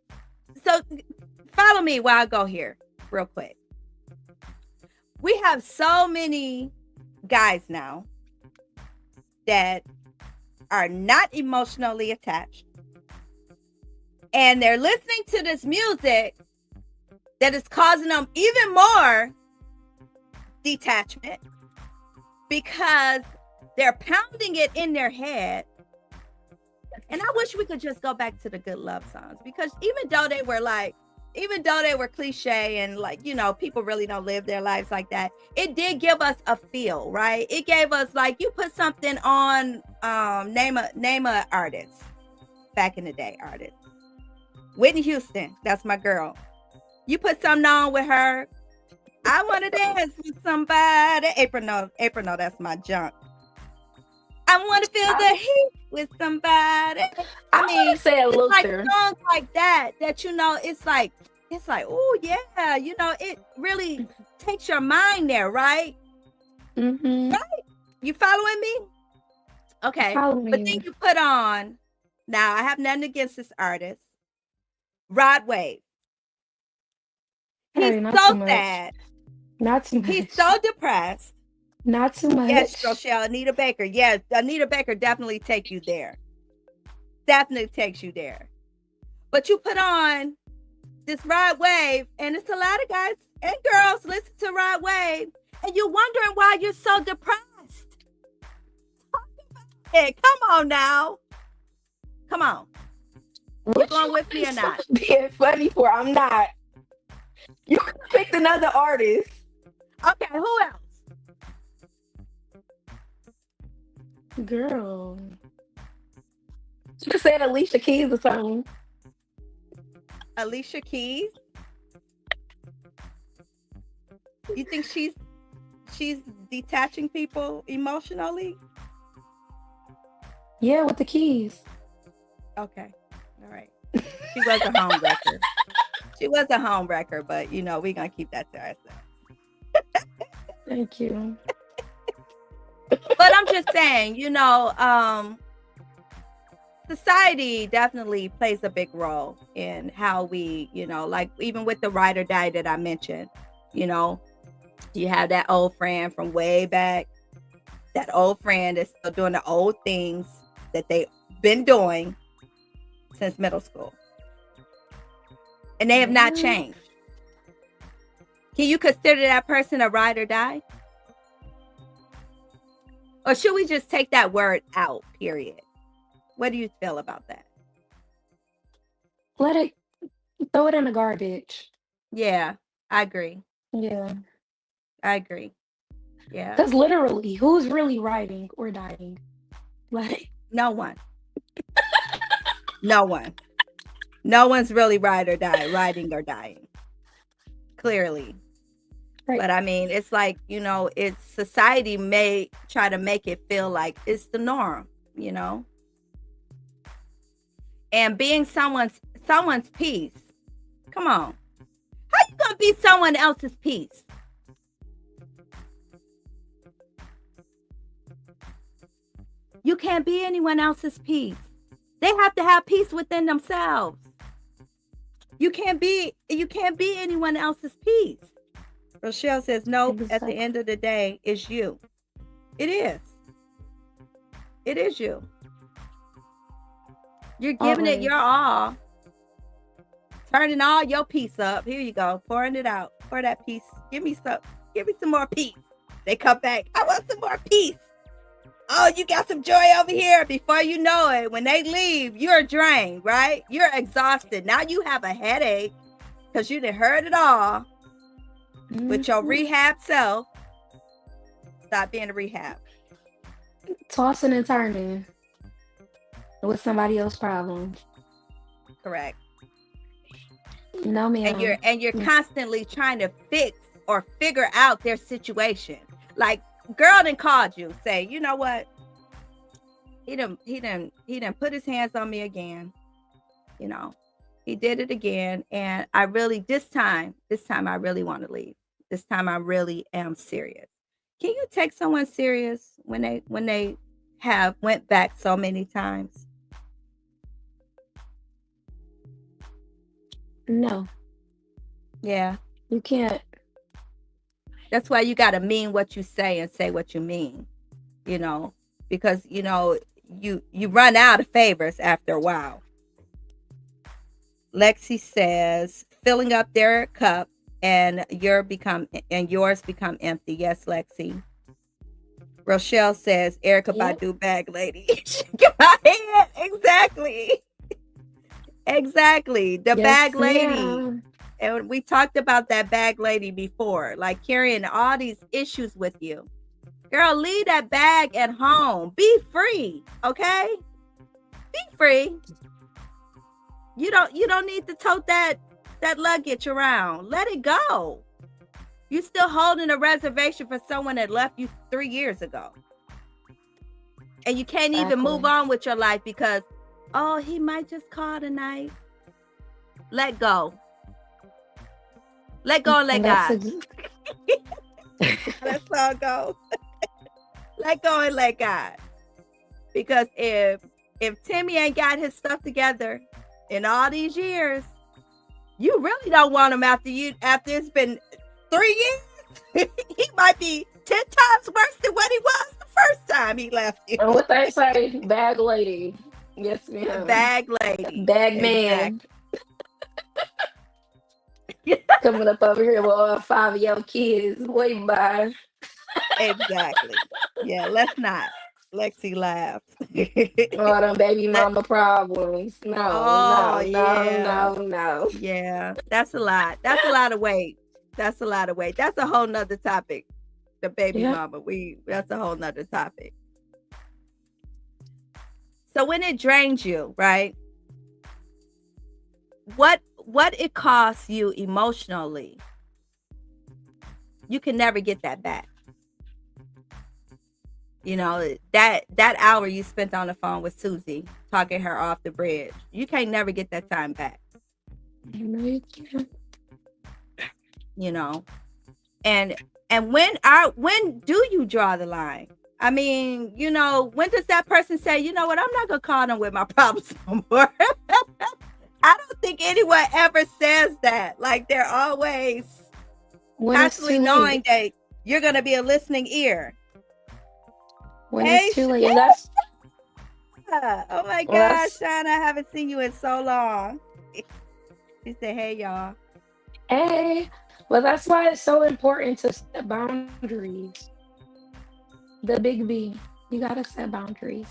follow me while I go here real quick. We have so many guys now that are not emotionally attached, and they're listening to this music that is causing them even more detachment because they're pounding it in their head. And I wish we could just go back to the good love songs, because even though they were cliche and like, people really don't live their lives like that, it did give us a feel, right? It gave us, like, you put something on, name a artist, back in the day, artist. Whitney Houston, that's my girl. You put something on with her, I want to dance with somebody. April, no, that's my junk. I want to feel the heat with somebody. I mean,
say
it's like songs like that it's like, oh yeah, it really takes your mind there, right? Right? You following me? Okay. But then you put on, now I have nothing against this artist, Rod Wave. He's so sad.
Not too much.
He's so depressed.
Not too much.
Yes, Rochelle, Anita Baker. Yes, Anita Baker definitely take you there. Definitely takes you there. But you put on this Rod Wave, and it's a lot of guys and girls listen to Rod Wave, and you're wondering why you're so depressed. Hey, come on now. Come on. You going with me or not?
Being funny for, I'm not. You could have picked another artist.
Okay, who else?
Girl. You could say Alicia Keys or something.
Alicia Keys. You think she's detaching people emotionally?
Yeah, with the keys.
Okay. All right. She was a home wrecker. She was a home wrecker, but we're gonna keep that to ourselves.
Thank you.
But I'm just saying, society definitely plays a big role in how we, like even with the ride or die that I mentioned, you have that old friend from way back, that old friend that's still doing the old things that they've been doing since middle school. And they have not changed. Can you consider that person a ride or die? Or should we just take that word out, period? What do you feel about that?
Let it throw it in the garbage.
Yeah, I agree.
Yeah.
I agree. Yeah.
Because literally, who's really riding or dying? Like,
No one. No one. No one's really riding or dying. Clearly.
right.
But I mean, it's like, it's society may try to make it feel like it's the norm, And being someone's peace. Come on. How you gonna be someone else's peace? You can't be anyone else's peace. They have to have peace within themselves. You can't be anyone else's peace. Rochelle says, nope, at the end of the day, it's you. It is. It is you. You're giving it your all. Turning all your peace up. Here you go. Pouring it out. Pour that peace. Give me some more peace. They come back. I want some more peace. Oh, you got some joy over here. Before you know it, when they leave, you're drained, right? You're exhausted. Now you have a headache because you done heard it all with your rehab self. Stop being a rehab.
Tossing and turning with somebody else's problems.
Correct.
No, ma'am.
And you're constantly trying to fix or figure out their situation. Like, girl done called you, say, you know what? He done put his hands on me again. He did it again. And I really, this time I really want to leave. This time I really am serious. Can you take someone serious when they have went back so many times?
No.
Yeah.
You can't.
That's why you got to mean what you say and say what you mean, because, you run out of favors after a while. Lexi says, filling up their cup and yours become empty. Yes, Lexi. Rochelle says, Erica Badu bag lady. Exactly. Exactly. The bag lady. And we talked about that bag lady before, like carrying all these issues with you. Girl, leave that bag at home. Be free, okay? Be free. You don't need to tote that luggage around. Let it go. You still holding a reservation for someone that left you 3 years ago. And you can't even move on with your life because, oh, he might just call tonight. Let go. Let go and let God. Let's all go. Let go and let God. Because if Timmy ain't got his stuff together in all these years, you really don't want him after it's been 3 years. He might be 10 times worse than what he was the first time he left you.
And what they say, bag lady. Yes, ma'am.
Bag lady.
Bag man. Coming up over here with all 5 of your kids waiting by.
Exactly. Yeah, let's not. Lexi laughs.
All them baby mama problems. No.
Yeah, that's a lot. That's a lot of weight. That's a whole nother topic. The baby mama. That's a whole nother topic. So when it drains you, right? What it costs you emotionally, you can never get that back. You know, that hour you spent on the phone with Susie, talking her off the bridge, you can't never get that time back.
No, you can't.
You know, and when do you draw the line? I mean, you know, when does that person say, you know what, I'm not gonna call them with my problems no more? I don't think anyone ever says that. Like, they're always
When it's
constantly
too
knowing
late.
that you're gonna be a listening ear.
When
Hey,
it's too late. And that's
Oh my
well,
gosh,
that's
Shauna, I haven't seen you in so long. She said, hey, y'all.
hey. Well, that's why it's so important to set boundaries. The big B. You gotta set boundaries.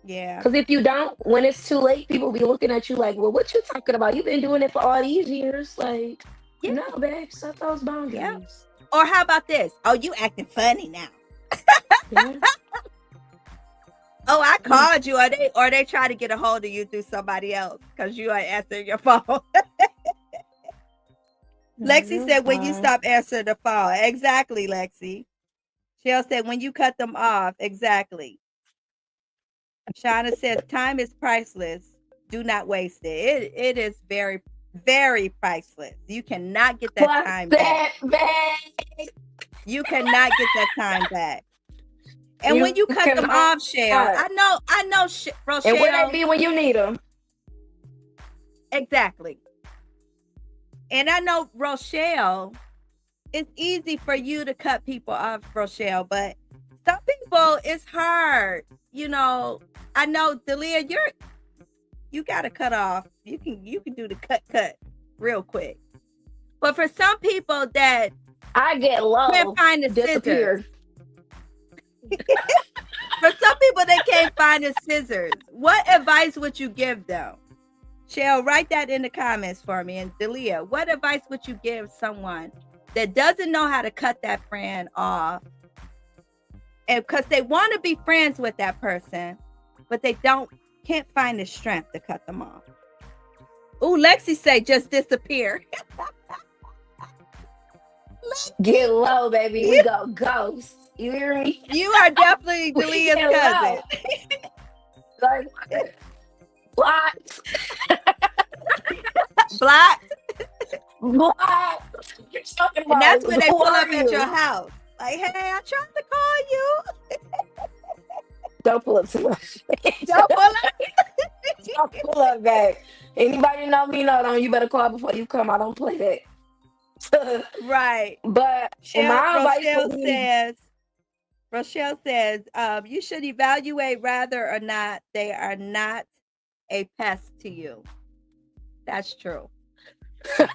Yeah.
Because if you don't, when it's too late, people be looking at you like, well, what you talking about? You've been doing it for all these years. Like,
Yeah.
no, babe, set those
Yeah.
boundaries.
Or how about this? Oh, you acting funny now.
Yeah.
Oh, I
Mm.
called you, or they try to get a hold of you through somebody else because you ain't answering your phone.
No,
Lexi
you're
said, when you
fine.
stop answering the phone. Exactly, Lexi. Shell said, when you cut them off. Exactly. Shauna says, time is priceless. Do not waste it. It is very, very priceless. You cannot get that
Fuck
time back.
that, babe.
You cannot get that time back. And when
You
you cut them
cannot.
off, Shell, I know,
And where they
Rochelle,
be when you need them?
exactly. And I know, Rochelle, it's easy for you to cut people off, Rochelle, but some people, it's hard. You know, I know, Delia, you got to cut off. You can do the cut real quick. But for some people that
I get
can't
low,
find the scissors,
disappear.
for some people that can't find the scissors, what advice would you give them? Shell, write that in the comments for me. And Delia, what advice would you give someone that doesn't know how to cut that friend off? And because they want to be friends with that person, but they can't find the strength to cut them off. Ooh, Lexi say just disappear.
Get low, baby. We go ghost. You hear me?
You are definitely
We
Delia's
get
cousin.
low. Like, what?
Block.
What? You're talking
And
about
that's when they
who
pull
are
up at your
you?
house. Like, hey, I tried to call you.
Don't pull up too much.
Don't pull up.
Don't pull up, babe. Anybody know me? No, you better call before you come. I don't play that.
Right.
But my advice would be,
Rochelle says, you should evaluate whether or not they are not a pest to you. That's true.
I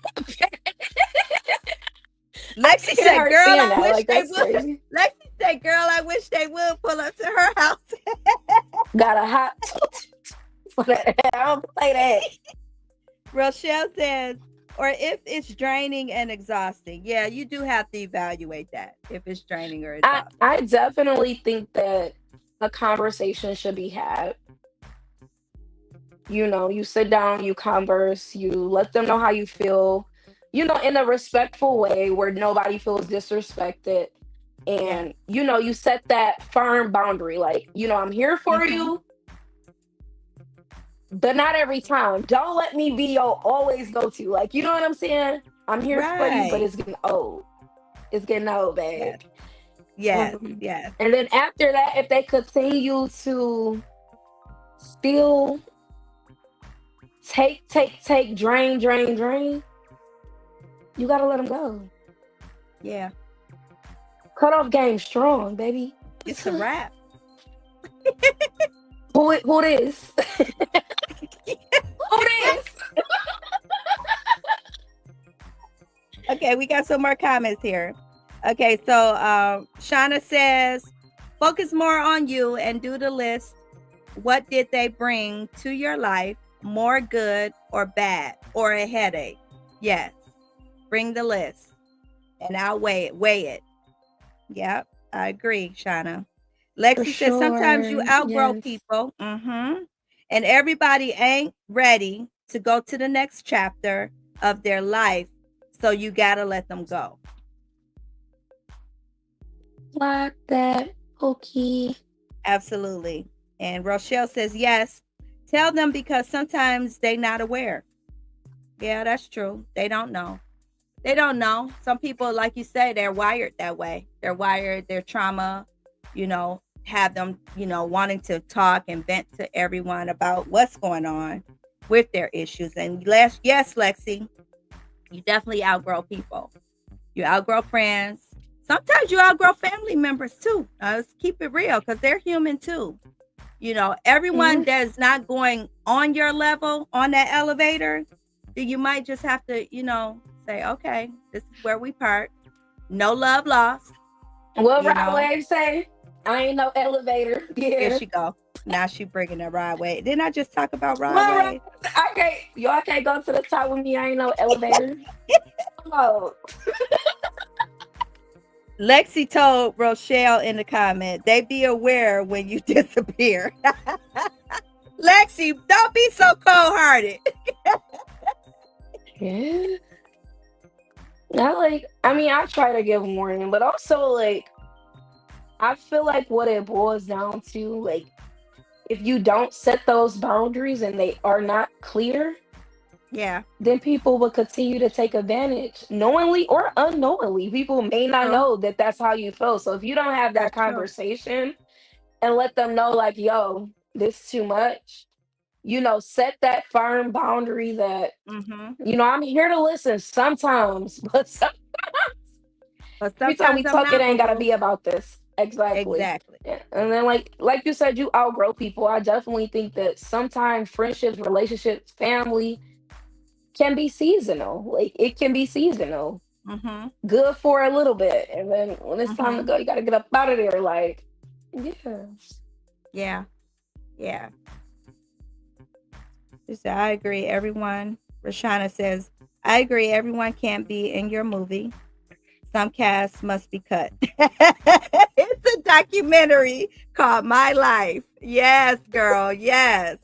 Lexi
can't
said,
hurt
girl,
seeing
I
that.
wish
Like,
they
that's
would.
crazy.
Lexi said, girl, I wish they would pull up to her house.
Got a hot for that. I don't play that.
Rochelle says, or if it's draining and exhausting. Yeah, you do have to evaluate that if it's draining or exhausting.
I definitely think that a conversation should be had. You know, you sit down, you converse, you let them know how you feel, in a respectful way where nobody feels disrespected.
Yeah.
And, you set that firm boundary. Like, I'm here for
Mm-hmm.
you, but not every time. Don't let me be your always go to. Like, you know what I'm saying? I'm here for you, but
Right.
it's getting old. It's getting old, babe.
Yes. Yes.
Um,
Yes.
and then after that, if they continue to still take, drain, drain, drain, you gotta let them go.
Yeah.
Cut off game strong, baby.
It's a wrap.
Who this? Who this?
Okay, we got some more comments here. Okay, so Shauna says, focus more on you and do the list. What did they bring to your life? More good or bad or a headache? Yes. Bring the list and I'll weigh it. Yep, I agree, Shauna.
For
Lexi says sometimes you
sure.
outgrow
Yes.
people. And everybody ain't ready to go to the next chapter of their life. So you gotta let them go.
Like that, Pokey.
Absolutely. And Rochelle says yes. Tell them because sometimes they not aware. Yeah, that's true. They don't know. They don't know. Some people, like you say, they're wired that way. They're wired, their trauma, have them, wanting to talk and vent to everyone about what's going on with their issues. And yes, Lexi, you definitely outgrow people. You outgrow friends. Sometimes you outgrow family members too. Let's keep it real because they're human too. Everyone
Yeah.
that's not going on your level on that elevator, then you might just have to, say, okay, this is where we part. No love lost,
What
you
Rod
know.
Wave say? I ain't no elevator.
Here
Yeah.
she go. Now she bringing the Rod Wave. Didn't I just talk about Rod
What Rod?
Wave?
I can't. Y'all can't go to the top with me. I ain't no elevator. Oh,
Lexi told Rochelle in the comment, they be aware when you disappear. Lexi, don't be so cold-hearted.
yeah. I mean, I try to give warning, but also I feel like what it boils down to, if you don't set those boundaries and they are not clear,
Yeah,
then people will continue to take advantage knowingly or unknowingly. People may not
true.
know that that's how you feel. So if you don't have that
That's true.
conversation and let them know, like, yo, this too much, set that firm boundary that,
Mm-hmm.
I'm here to listen sometimes, but
But
every time
sometimes
we
I'm
talk, it
not,
ain't gotta
boo-boo.
be about this. Exactly.
Exactly.
Yeah. And then like you said, you outgrow people. I definitely think that sometimes friendships, relationships, family can be seasonal. Like it can be seasonal.
Mm-hmm.
Good for a little bit. And then when it's time to
Mm-hmm.
go, you gotta get up out of there. Like, yeah.
Yeah. Yeah. She said, I agree. Everyone. Rashana says, I agree. Everyone can't be in your movie. Some casts must be cut. It's a documentary called My Life. Yes, girl. Yes.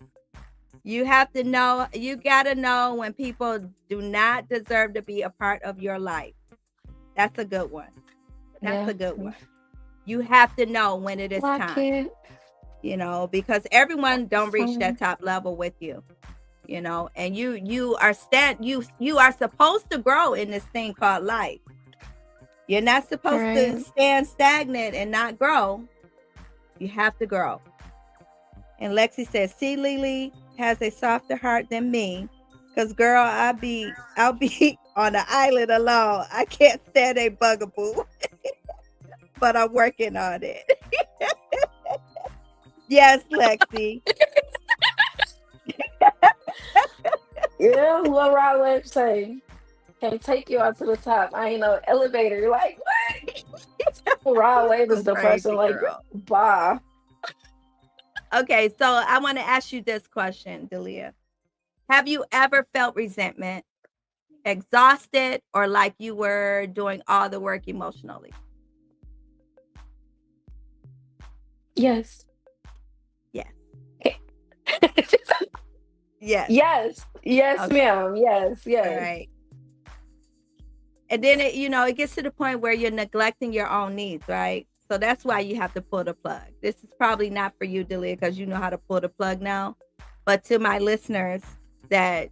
You have to know, you got to know when people do not deserve to be a part of your life. That's a good one. That's
Yeah.
a good one. You have to know when it is
Like
time,
it.
because everyone don't reach that
Fine.
top level with you, and you are supposed to grow in this thing called life. You're not supposed to
Right.
stand stagnant and not grow. You have to grow. And Lexi says, see, Leelee has a softer heart than me. Cause girl, I'll be on the island alone. I can't stand a bugaboo, but I'm working on it. Yes, Lexi.
Yeah, what Rod Wave say? Can't take you out to the top. I ain't no elevator. You're like, what? Rod Wave is
So
the person
crazy,
like,
girl.
bah.
Okay, so I want to ask you this question, Delia. Have you ever felt resentment, exhausted, or like you were doing all the work emotionally?
Yes.
Yes. Yes.
Yes. Yes,
Okay.
ma'am. Yes.
All
Yes.
right. And then it gets to the point where you're neglecting your own needs, right? So that's why you have to pull the plug. This is probably not for you, Delia, because you know how to pull the plug now. But to my listeners that,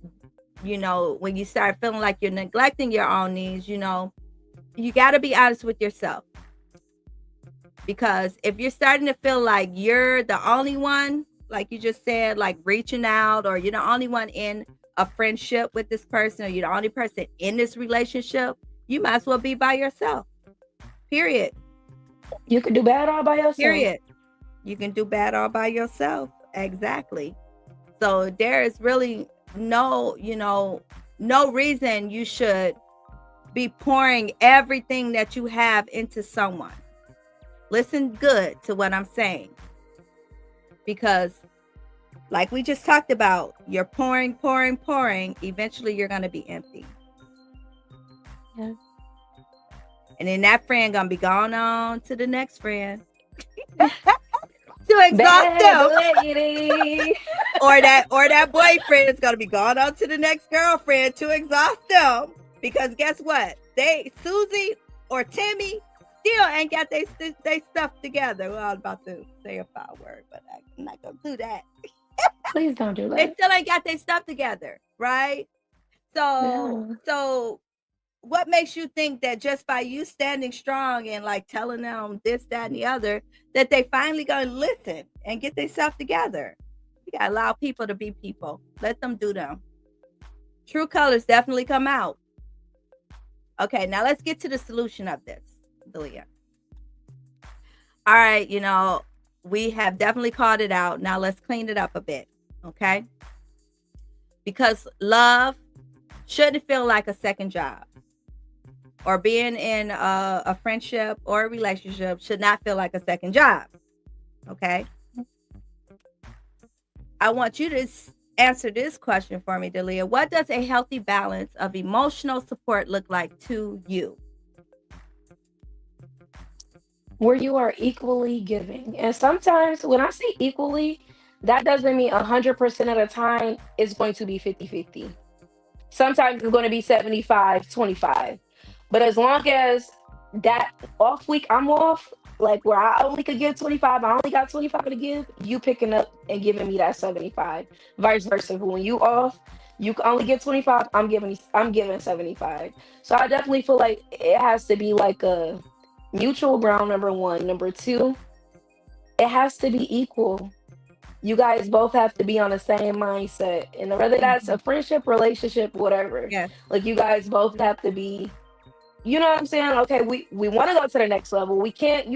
when you start feeling like you're neglecting your own needs, you got to be honest with yourself. Because if you're starting to feel like you're the only one, like you just said, like reaching out, or you're the only one in a friendship with this person, or you're the only person in this relationship, you might as well be by yourself. Period.
You could do bad all by yourself.
Period. You can do bad all by yourself. Exactly. So there is really no reason you should be pouring everything that you have into someone. Listen good to what I'm saying. Because like we just talked about, you're pouring, pouring, pouring. Eventually you're going to be empty.
Yeah.
And then that friend going to be gone on to the next friend. to exhaust
Bad
them.
lady.
Or that boyfriend is gonna be gone on to the next girlfriend to exhaust them. Because guess what? Susie or Timmy still ain't got they stuff together. Well, I was about to say a foul word, but I'm not gonna do that.
Please don't do
They
that.
still ain't got their stuff together, right? So
Yeah.
so what makes you think that just by you standing strong and like telling them this, that, and the other, that they finally gonna listen and get themselves together? You gotta allow people to be people. Let them do them. True colors definitely come out. Okay, now let's get to the solution of this, Leeee. All right, we have definitely called it out. Now let's clean it up a bit, okay? Because love shouldn't feel like a second job, or being in a friendship or a relationship should not feel like a second job, okay? I want you to answer this question for me, Leeee. What does a healthy balance of emotional support look like to you?
Where you are equally giving. And sometimes when I say equally, that doesn't mean 100% of the time it's going to be 50-50. Sometimes it's going to be 75-25. But as long as that off week I'm off, like where I only could give 25, I only got 25 to give, you picking up and giving me that 75. Vice versa. When you off, you can only get 25, I'm giving 75. So I definitely feel like it has to be like a mutual ground, number one. Number two, it has to be equal. You guys both have to be on the same mindset. And whether that's a
Mhm.
friendship, relationship, whatever,
Yes.
like you guys both have to be, you know what I'm saying? Okay, we want to go to the next level. We can't,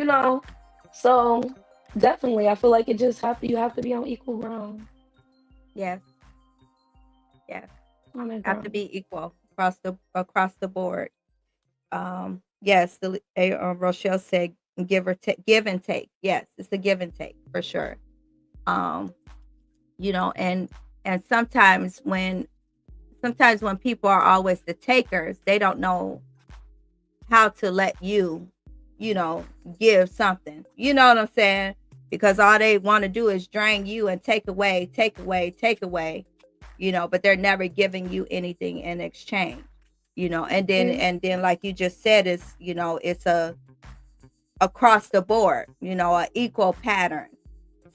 So definitely I feel like you have to be on equal ground.
Yes. Yes.
Common
Have to
ground.
be equal across the board. Yes, Rochelle said give and take. Yes, it's a give and take for sure. Um, and sometimes when people are always the takers, they don't know how to let you know, give something. You know what I'm saying? Because all they want to do is drain you and take away, take away, take away, but they're never giving you anything in exchange. And then
Yeah.
and then like you just said, it's a across the board, a equal pattern.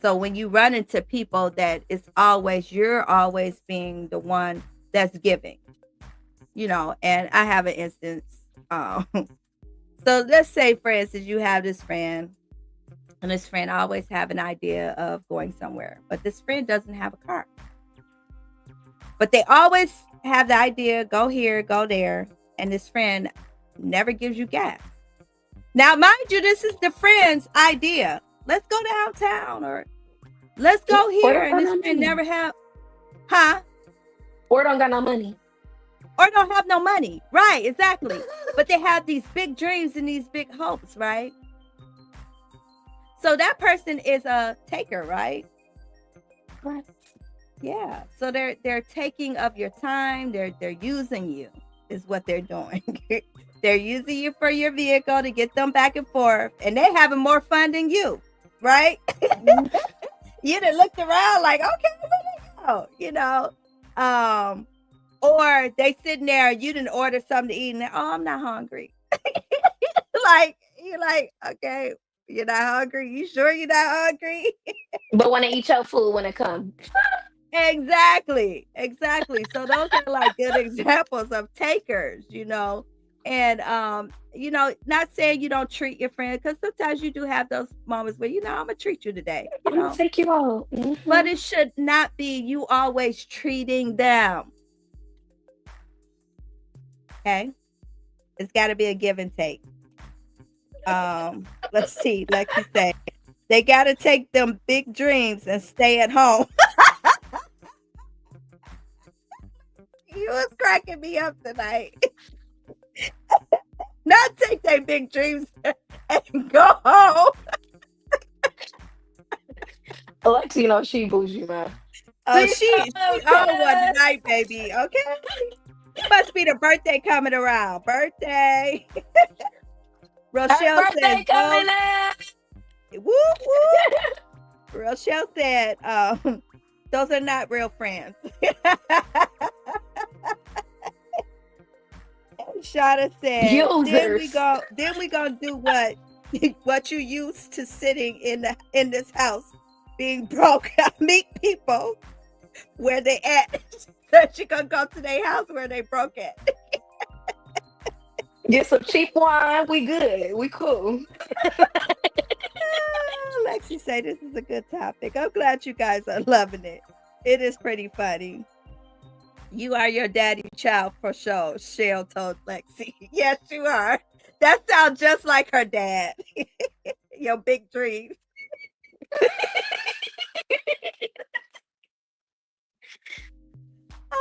So when you run into people that you're always being the one that's giving, and I have an instance. Um, so let's say, for instance, you have this friend, and this friend always have an idea of going somewhere, but this friend doesn't have a car. But they always have the idea, go here, go there, and this friend never gives you gas. Now, mind you, this is the friend's idea. Let's go downtown, or let's
Yeah.
go
Or
here,
don't
and
got
this
no
friend
money.
never have, huh?
Or don't got no money.
Or don't have no money. Right, exactly. But they have these big dreams and these big hopes, right? So that person is a taker, right?
Right.
Yeah. So they're taking of your time. They're using you is what they're doing. They're using you for your vehicle to get them back and forth, and they having more fun than you, right?
Mhm.
You done looked around like, okay, where they go? Or they sitting there, you didn't order something to eat, and oh, I'm not hungry. Like you're like, okay, you're not hungry. You sure you're not hungry?
But when they eat your food when it comes.
Exactly, exactly. So those are like good examples of takers. And not saying you don't treat your friend, because sometimes you do have those moments where I'm gonna treat you today,
I'm gonna take you out.
but it should not be you always treating them. Okay, it's got to be a give and take. Let's see, like you say, they got to take them big dreams and stay at home. You was cracking me up tonight. Not take their big dreams and go home.
Alexa, she bougie, man.
Oh,
See,
she on one tonight, baby. Okay, it must be the birthday coming around. Birthday.
Happy
Rochelle says
birthday
go.
coming in.
Whoop whoop. Rochelle said, those are not real friends. Shauna said,
Users.
then we gonna do what what you used to sitting in this house being broke. Meet people where they at. She gonna go to their house where they broke at.
Get some cheap wine. We good. We cool.
Lexi say this is a good topic. I'm glad you guys are loving it. It is pretty funny. You are your daddy child for sure, Shell told Lexi. Yes, you are. That sounds just like her dad. Your big dream.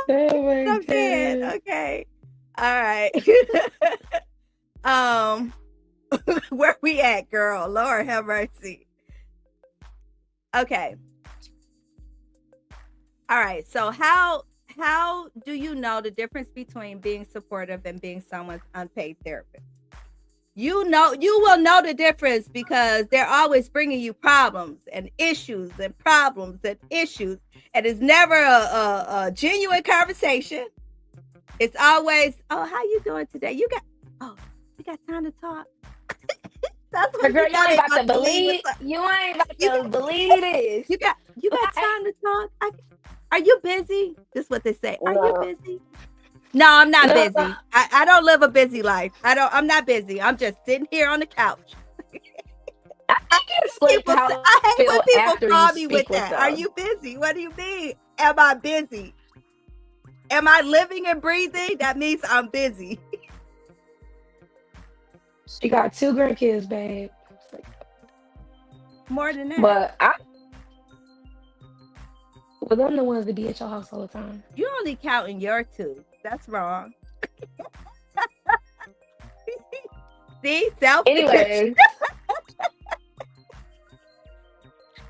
Oh my
I'm dead.
god.
Okay. All right. Where we at, girl? Lord have mercy. Okay. All right. So how do you know the difference between being supportive and being someone's unpaid therapist? You will know the difference because they're always bringing you problems and issues and problems and issues, and it's never a genuine conversation. It's always, oh, how you doing today? You got time to talk? That's what
Girl,
you
you ain't
got
about to believe. You ain't about to believe this.
you got time to talk? Are you busy? This is what they say. Are you busy? No, I'm not busy. I don't live a busy life. I'm not busy. I'm just sitting here on the couch.
I hate
when people call me with that. Are you busy? What do you mean? Am I busy? Am I living and breathing? That means I'm busy.
She got 2 grandkids, babe.
More than that.
But I'm the ones that be at your house all the time.
You only counting your 2. That's wrong. See?
Anyway.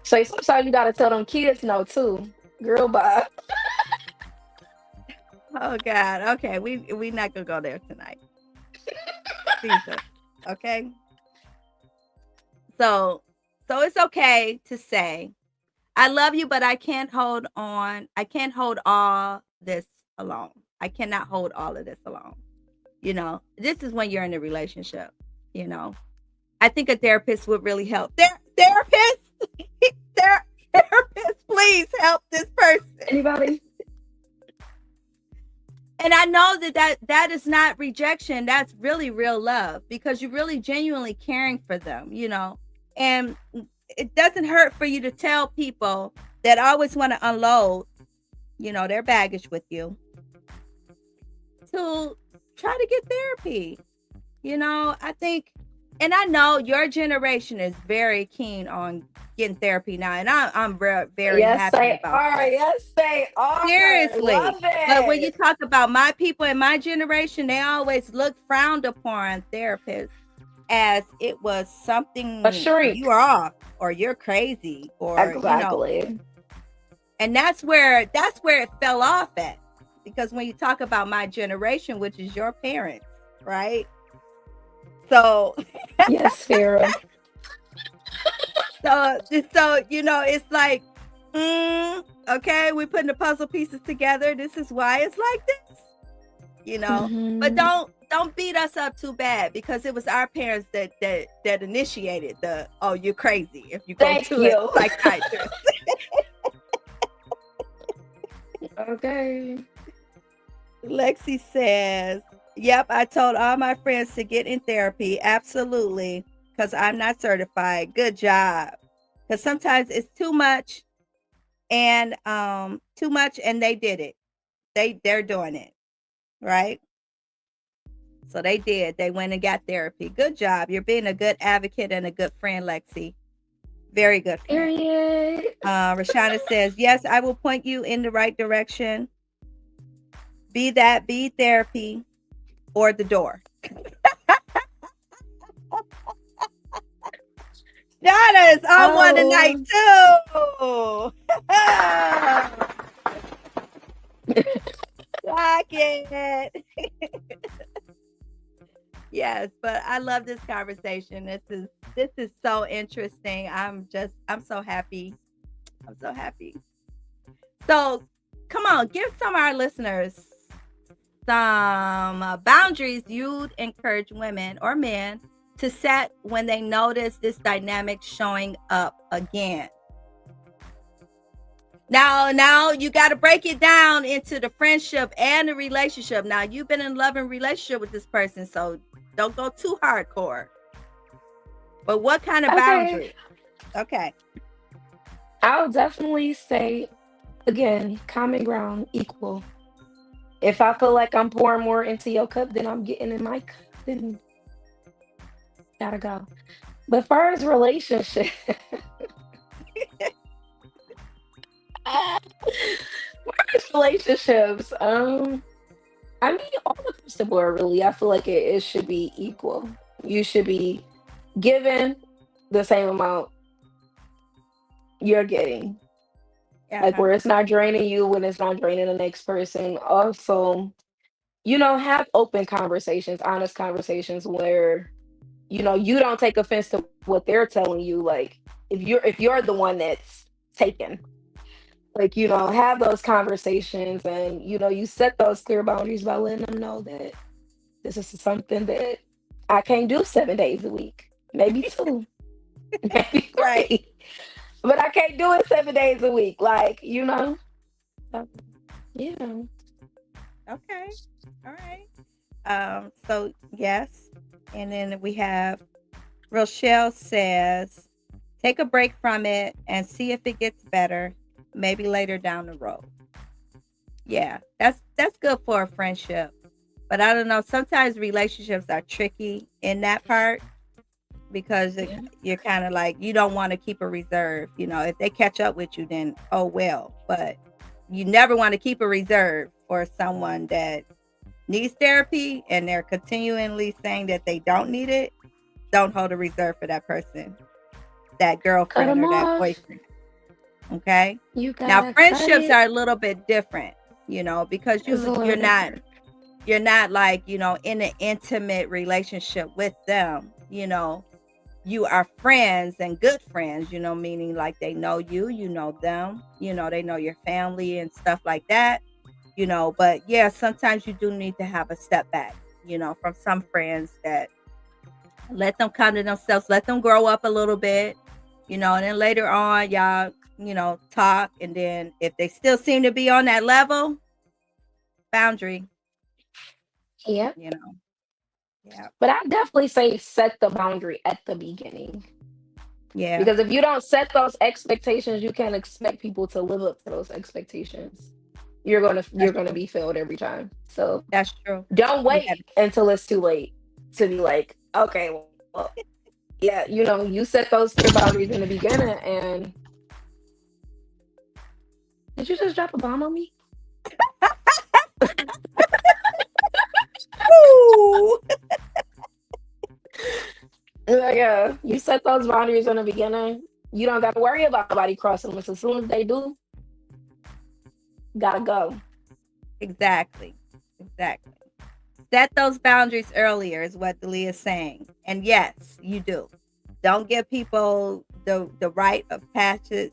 So sometimes you gotta tell them kids no too. Girl, bye.
Oh God. Okay, we not gonna go there tonight. Jesus. Okay. So it's okay to say, I love you, but I can't hold on. I can't hold all this alone. I cannot hold all of this alone. You know, this is when you're in a relationship, you know. I think a therapist would really help. Therapist, please help this person.
Anybody?
And I know that is not rejection. That's really real love because you're really genuinely caring for them, you know. And it doesn't hurt for you to tell people that always want to unload, you know, their baggage with you to try to get therapy. You know, I think, and I know your generation is very keen on getting therapy now, and I'm very happy about that.
Yes, they are.
Seriously.
Love it.
But when you talk about my people in my generation, they always look frowned upon therapists as it was something
a shrink.
You are off or you're crazy or
exactly.
You know. And that's where it fell off at. Because when you talk about my generation, which is your parents, right? So
yes, Farrah.
So you know, it's like, okay, we're putting the puzzle pieces together. This is why it's like this, you know. Mm-hmm. But don't beat us up too bad because it was our parents that initiated the you're crazy if you go to a psychiatrist.
Okay.
Lexi says, yep, I told all my friends to get in therapy. Absolutely. Because I'm not certified. Good job. Because sometimes it's too much and they did it. They're doing it. Right? So they did. They went and got therapy. Good job. You're being a good advocate and a good friend, Lexi. Very good friend. Rashana says, yes, I will point you in the right direction. Be therapy or the door. Shana is on one tonight too. Like it. Yes, but I love this conversation. This is so interesting. I'm so happy I'm so happy. So, come on, give some of our listeners some boundaries you'd encourage women or men to set when they notice this dynamic showing up again. Now you got to break it down into the friendship and the relationship. Now you've been in a loving relationship with this person, so don't go too hardcore. But what kind of
Okay.
boundary? Okay.
I'll definitely say, again, common ground, equal. If I feel like I'm pouring more into your cup than I'm getting in my cup, then gotta go. But first relationship, first relationships. I mean, all across the board, really. I feel like it should be equal. You should be given the same amount you're getting. Like
Uh-huh.
where it's not draining you, when it's not draining the next person. Also, have open conversations, honest conversations where, you don't take offense to what they're telling you. Like if you're the one that's taken, like, have those conversations, and you set those clear boundaries by letting them know that this is something that I can't do 7 days a week, maybe two, maybe
Right.
three, but I can't do it 7 days a week. Like, so, yeah.
Okay. All right. So yes. And then we have Rochelle says, take a break from it and see if it gets better, maybe later down the road. Yeah, that's good for a friendship. But I don't know, sometimes relationships are tricky in that part because
Yeah.
you're kind of like you don't want to keep a reserve. If they catch up with you, then oh well. But you never want to keep a reserve for someone that needs therapy and they're continually saying that they don't need it. Don't hold a reserve for that person, that
Cut
girlfriend
them
or that
off.
boyfriend. Okay.
You
Now
gotta cut
friendships
it.
are a little bit different, because
It's a
you're
little
not
different.
like, in an intimate relationship with them. You are friends and good friends, meaning like they know you, you know them, they know your family and stuff like that, but yeah, sometimes you do need to have a step back, from some friends that let them come to themselves, let them grow up a little bit, and then later on, y'all, talk. And then if they still seem to be on that level, boundary,
Yep.
you know, yeah,
But I definitely say set the boundary at the beginning.
yeah,
Because if you don't set those expectations, you can't expect people to live up to those expectations. You're
that's
gonna
true.
be failed every time. So
That's true.
don't
You got
wait until it's too late to be like, okay, well, yeah, you set those clear boundaries in the beginning. And did you just drop a bomb on me?
Ooh.
Like, you set those boundaries in the beginning. You don't got to worry about nobody crossing them. As soon as they do, gotta go.
Exactly. Exactly. Set those boundaries earlier is what Leeee is saying. And yes, you do. Don't give people the right of passage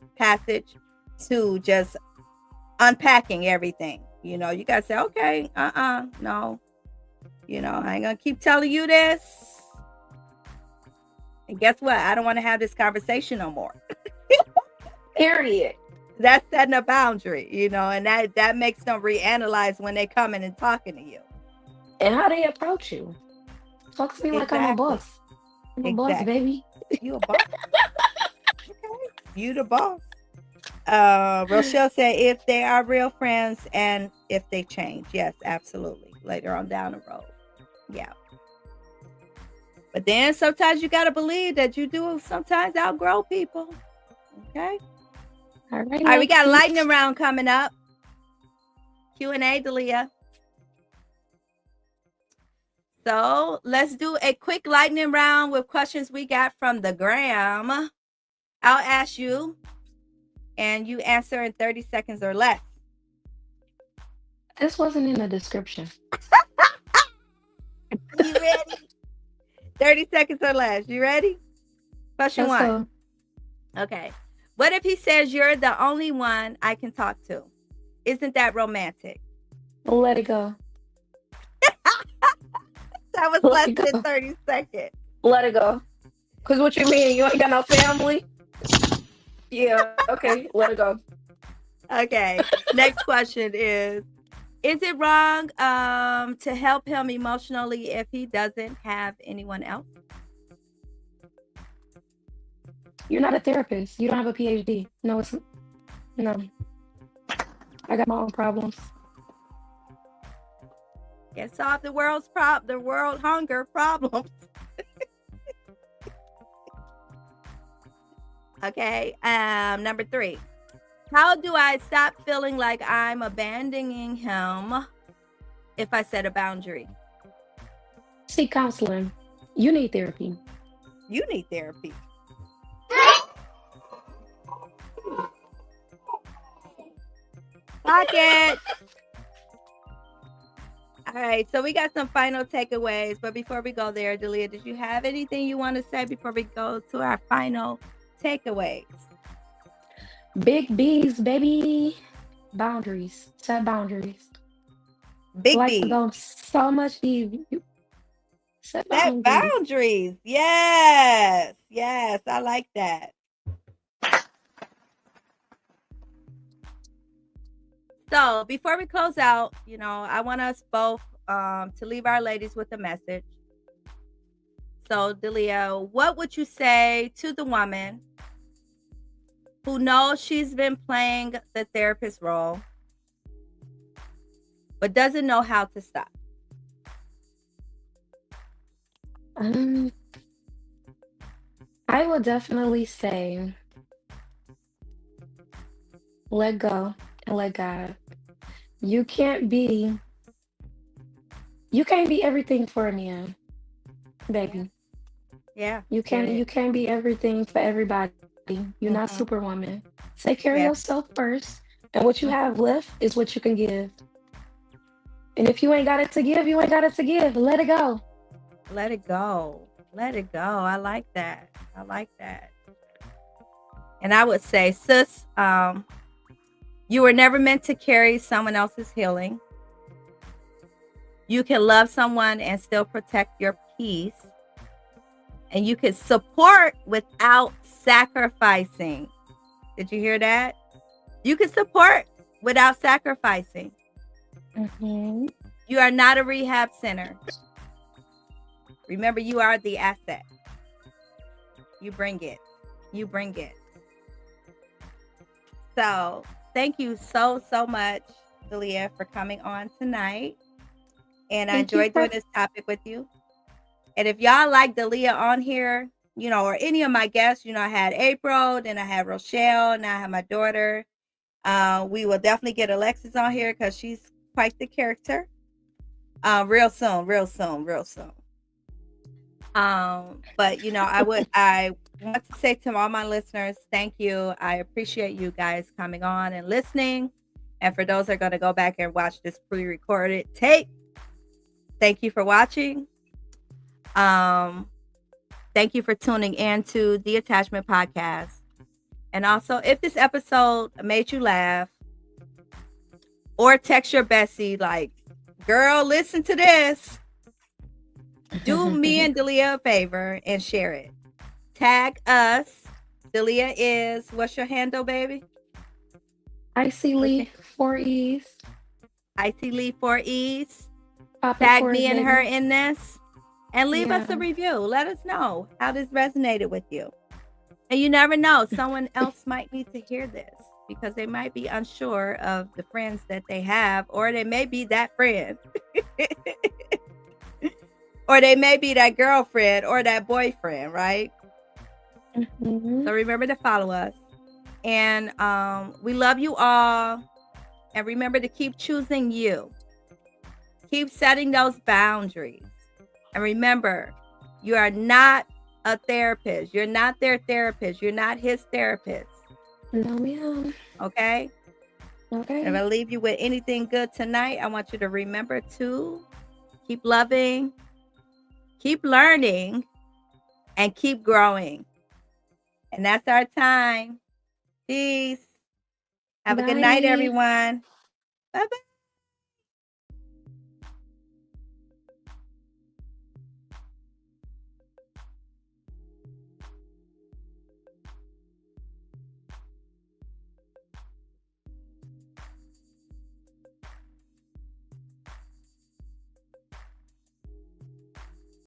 to just unpacking everything. You gotta say, okay, no, I ain't gonna keep telling you this. And guess what? I don't want to have this conversation no more.
Period.
That's setting a boundary, and that makes them reanalyze when they coming and talking to you.
And how they approach you. Talk to me like I'm a
Exactly.
boss. I'm a boss,
Exactly.
baby.
You a boss. Okay. You the boss. Rochelle said if they are real friends and if they change. Yes, absolutely. Later on down the road. Yeah. But then sometimes you gotta believe that you do sometimes outgrow people. Okay.
All right,
All right, we got a
Lexi.
lightning round coming up. Q&A, Delia. So let's do a quick lightning round with questions we got from the gram. I'll ask you, and you answer in 30 seconds or less.
This wasn't in the description.
You ready? 30 seconds or less. You ready? Question
Let's
one.
go.
Okay. What if he says you're the only one I can talk to? Isn't that romantic?
Let it go.
That was
Let
less
it
than
go.
30 seconds.
Let it go. Cause what you mean? You ain't got no family? Yeah, okay. Let it go.
Okay. Next question is it wrong to help him emotionally if he doesn't have anyone else?
You're not a therapist. You don't have a PhD. No, it's no. I got my own problems.
Can't solve the world hunger problems. Okay. Number 3. How do I stop feeling like I'm abandoning him if I set a boundary?
Seek counseling. You need therapy.
You need therapy. Pocket. All right, so we got some final takeaways, but before we go there, Delia, did you have anything you want to say before we go to our final takeaways?
Big B's, baby. Boundaries. Set boundaries.
Big
Life could
B.
go so much deep. Set
Set
boundaries.
boundaries. Yes. Yes, I like that. So before we close out, I want us both to leave our ladies with a message. So, Delia, what would you say to the woman who knows she's been playing the therapist role, but doesn't know how to stop?
I would definitely say let go and let God. You can't be everything for a man, baby.
Yeah.
You can't be everything for everybody. You're not
Mm-hmm.
Superwoman. Take care of
Yeah.
yourself first, and what you have left is what you can give. And if you ain't got it to give, you ain't got it to give. Let it go.
Let it go. Let it go. I like that. I like that. And I would say, sis, you were never meant to carry someone else's healing. You can love someone and still protect your peace. And you can support without sacrificing. Did you hear that? You can support without sacrificing.
Mm-hmm.
You are not a rehab center. Remember, you are the asset. You bring it. You bring it. So thank you so much, Delia, for coming on tonight. And I enjoyed doing this topic with you. And if y'all like Delia on here, or any of my guests, I had April, then I had Rochelle, now I have my daughter. We will definitely get Alexis on here because she's quite the character. Real soon. But I want to say to all my listeners, thank you. I appreciate you guys coming on and listening. And for those that are going to go back and watch this pre-recorded tape, thank you for watching. Thank you for tuning in to the Attachment Podcast. And also, if this episode made you laugh, or text your bestie like, girl, listen to this. Do me and Delia a favor and share it. Tag us. Delia is, what's your handle, baby?
Icey Leeee, 4 E's.
Icey Leeee, 4 E's.
Pop
Tag me and her in this. And leave us a
Yeah.
review. Let us know how this resonated with you. And you never know, someone else might need to hear this because they might be unsure of the friends that they have, or they may be that friend. Or they may be that girlfriend or that boyfriend, right?
Mm-hmm.
So remember to follow us. And we love you all. And remember to keep choosing you. Keep setting those boundaries. And remember, you are not a therapist. You're not their therapist. You're not his therapist.
No, ma'am.
Okay?
Okay.
And if I leave you with anything good tonight, I want you to remember to keep loving, keep learning, and keep growing. And that's our time. Peace. Have a good night,
Bye.
everyone. Bye-bye.